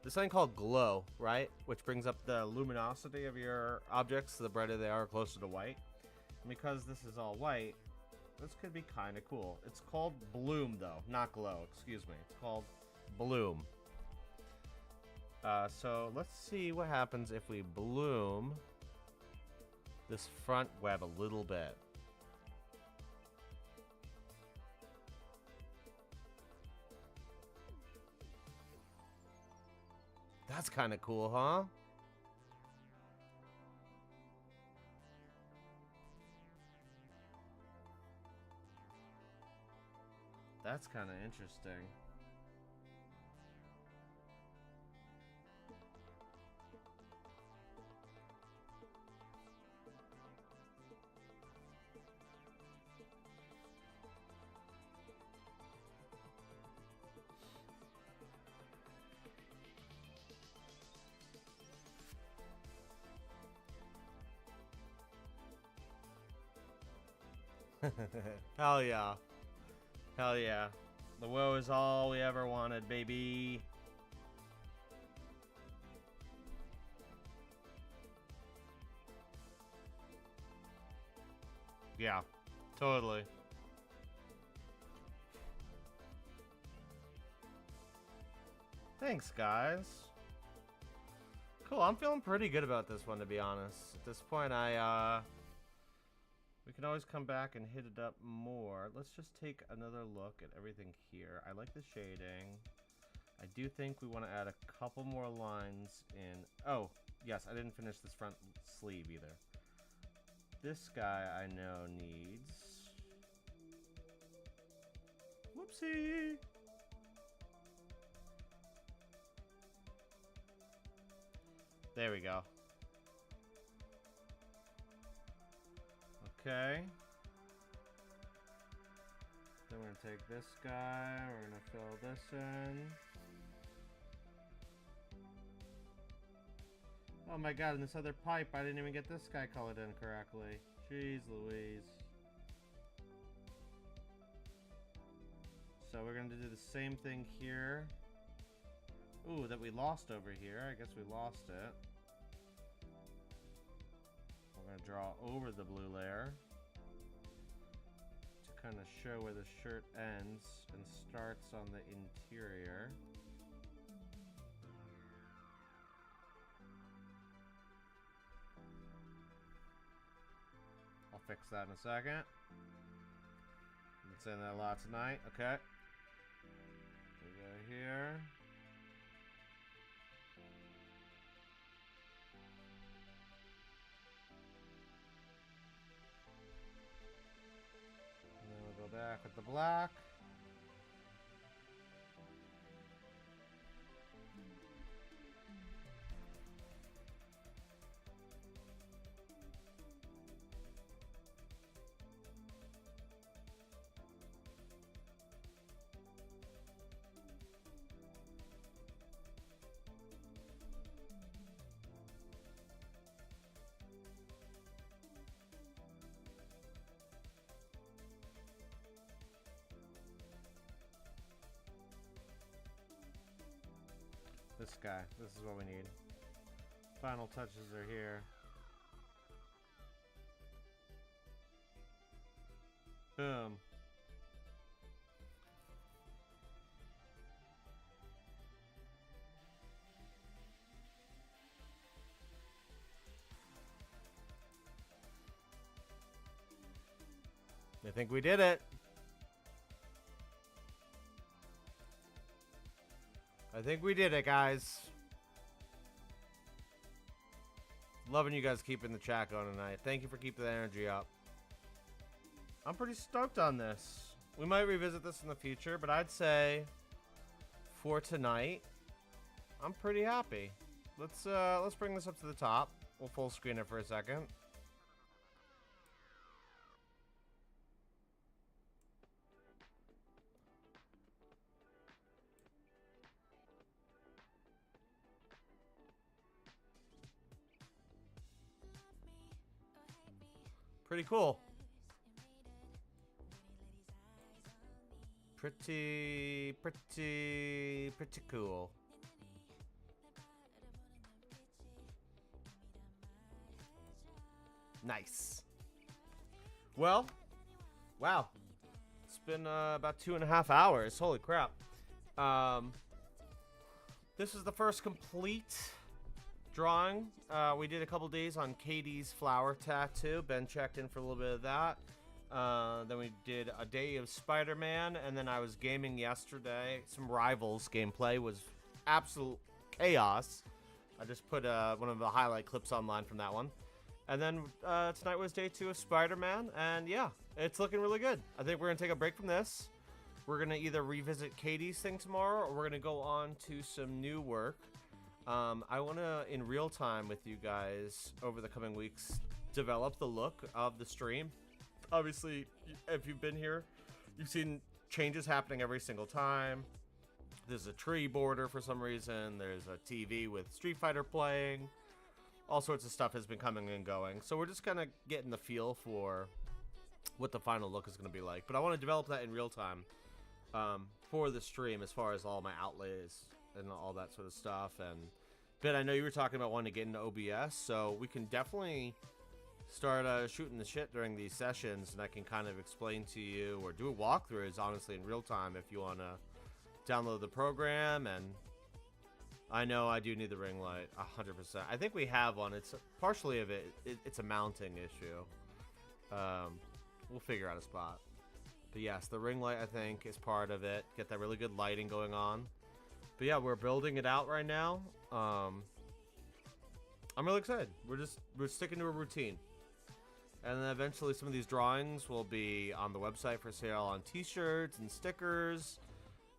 There's something called glow, right? Which brings up the luminosity of your objects. The brighter they are, closer to white. And because this is all white, this could be kind of cool. It's called bloom though, not glow. Excuse me. It's called bloom. So let's see what happens if we bloom this front web a little bit. That's kind of cool, huh? That's kind of interesting. Hell yeah. Hell yeah. The woe is all we ever wanted, baby. Yeah, totally. Thanks, guys. Cool, I'm feeling pretty good about this one, to be honest. At this point, we can always come back and hit it up more. Let's just take another look at everything here. I like the shading. I do think we want to add a couple more lines in. Oh, yes, I didn't finish this front sleeve either. This guy I know needs... Whoopsie! There we go. Okay. Then we're gonna take this guy, we're gonna fill this in. Oh my god, in this other pipe, I didn't even get this guy colored in correctly. Jeez Louise. So we're gonna do the same thing here. Ooh, that we lost over here. I guess we lost it. We're gonna draw over the blue layer to kind of show where the shirt ends and starts on the interior. I'll fix that in a second. Been saying that a lot tonight. Okay. We go here. And then we'll go back with the black. This guy. This is what we need. Final touches are here. Boom. think we did it. I think we did it, guys. Loving you guys keeping the chat going tonight. Thank you for keeping the energy up. I'm pretty stoked on this. We might revisit this in the future, but I'd say for tonight, I'm pretty happy. Let's bring this up to the top. We'll full screen it for a second. Pretty cool. Pretty cool. Nice. Well, wow. It's been about 2.5 hours. Holy crap. This is the first complete drawing. We did a couple days on Katie's flower tattoo. Ben checked in for a little bit of that. Then we did a day of Spider-Man, and then I was gaming yesterday. Some Rivals gameplay was absolute chaos. I just put one of the highlight clips online from that one. And then tonight was day 2 of Spider-Man, and yeah, it's looking really good. I think we're going to take a break from this. We're going to either revisit Katie's thing tomorrow, or we're going to go on to some new work. I want to, in real time with you guys over the coming weeks, develop the look of the stream. Obviously, if you've been here, you've seen changes happening every single time. There's a tree border for some reason. There's a TV with Street Fighter playing. All sorts of stuff has been coming and going. So we're just kind of getting the feel for what the final look is going to be like. But I want to develop that in real time for the stream as far as all my outlays and all that sort of stuff. And Ben, I know you were talking about wanting to get into OBS, so we can definitely start shooting the shit during these sessions, and I can kind of explain to you or do walkthroughs, honestly, in real time if you want to download the program. And I know I do need the ring light 100%. I think we have one. It's partially of it's a mounting issue. We'll figure out a spot. But yes, the ring light, I think, is part of it. Get that really good lighting going on. But yeah, we're building it out right now. I'm really excited. We're sticking to a routine. And then eventually some of these drawings will be on the website for sale on t-shirts and stickers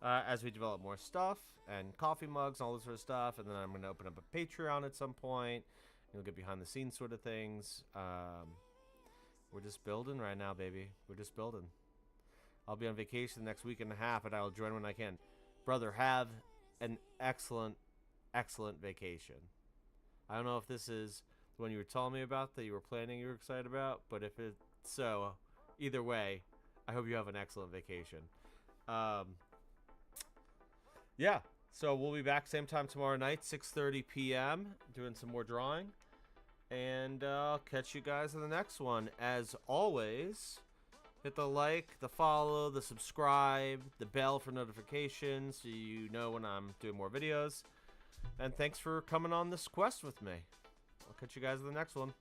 as we develop more stuff and coffee mugs and all this sort of stuff. And then I'm going to open up a Patreon at some point. You'll get behind the scenes sort of things. We're just building right now, baby. We're just building. I'll be on vacation the next week and a half, and I'll join when I can. Brother, have an excellent, excellent vacation. I don't know if this is the one you were telling me about that you were planning, you were excited about, but if it's so, either way, I hope you have an excellent vacation. Yeah, so we'll be back same time tomorrow night, 6:30 p.m., doing some more drawing. And I'll catch you guys in the next one. As always, hit the like, the follow, the subscribe, the bell for notifications so you know when I'm doing more videos. And thanks for coming on this quest with me. I'll catch you guys in the next one.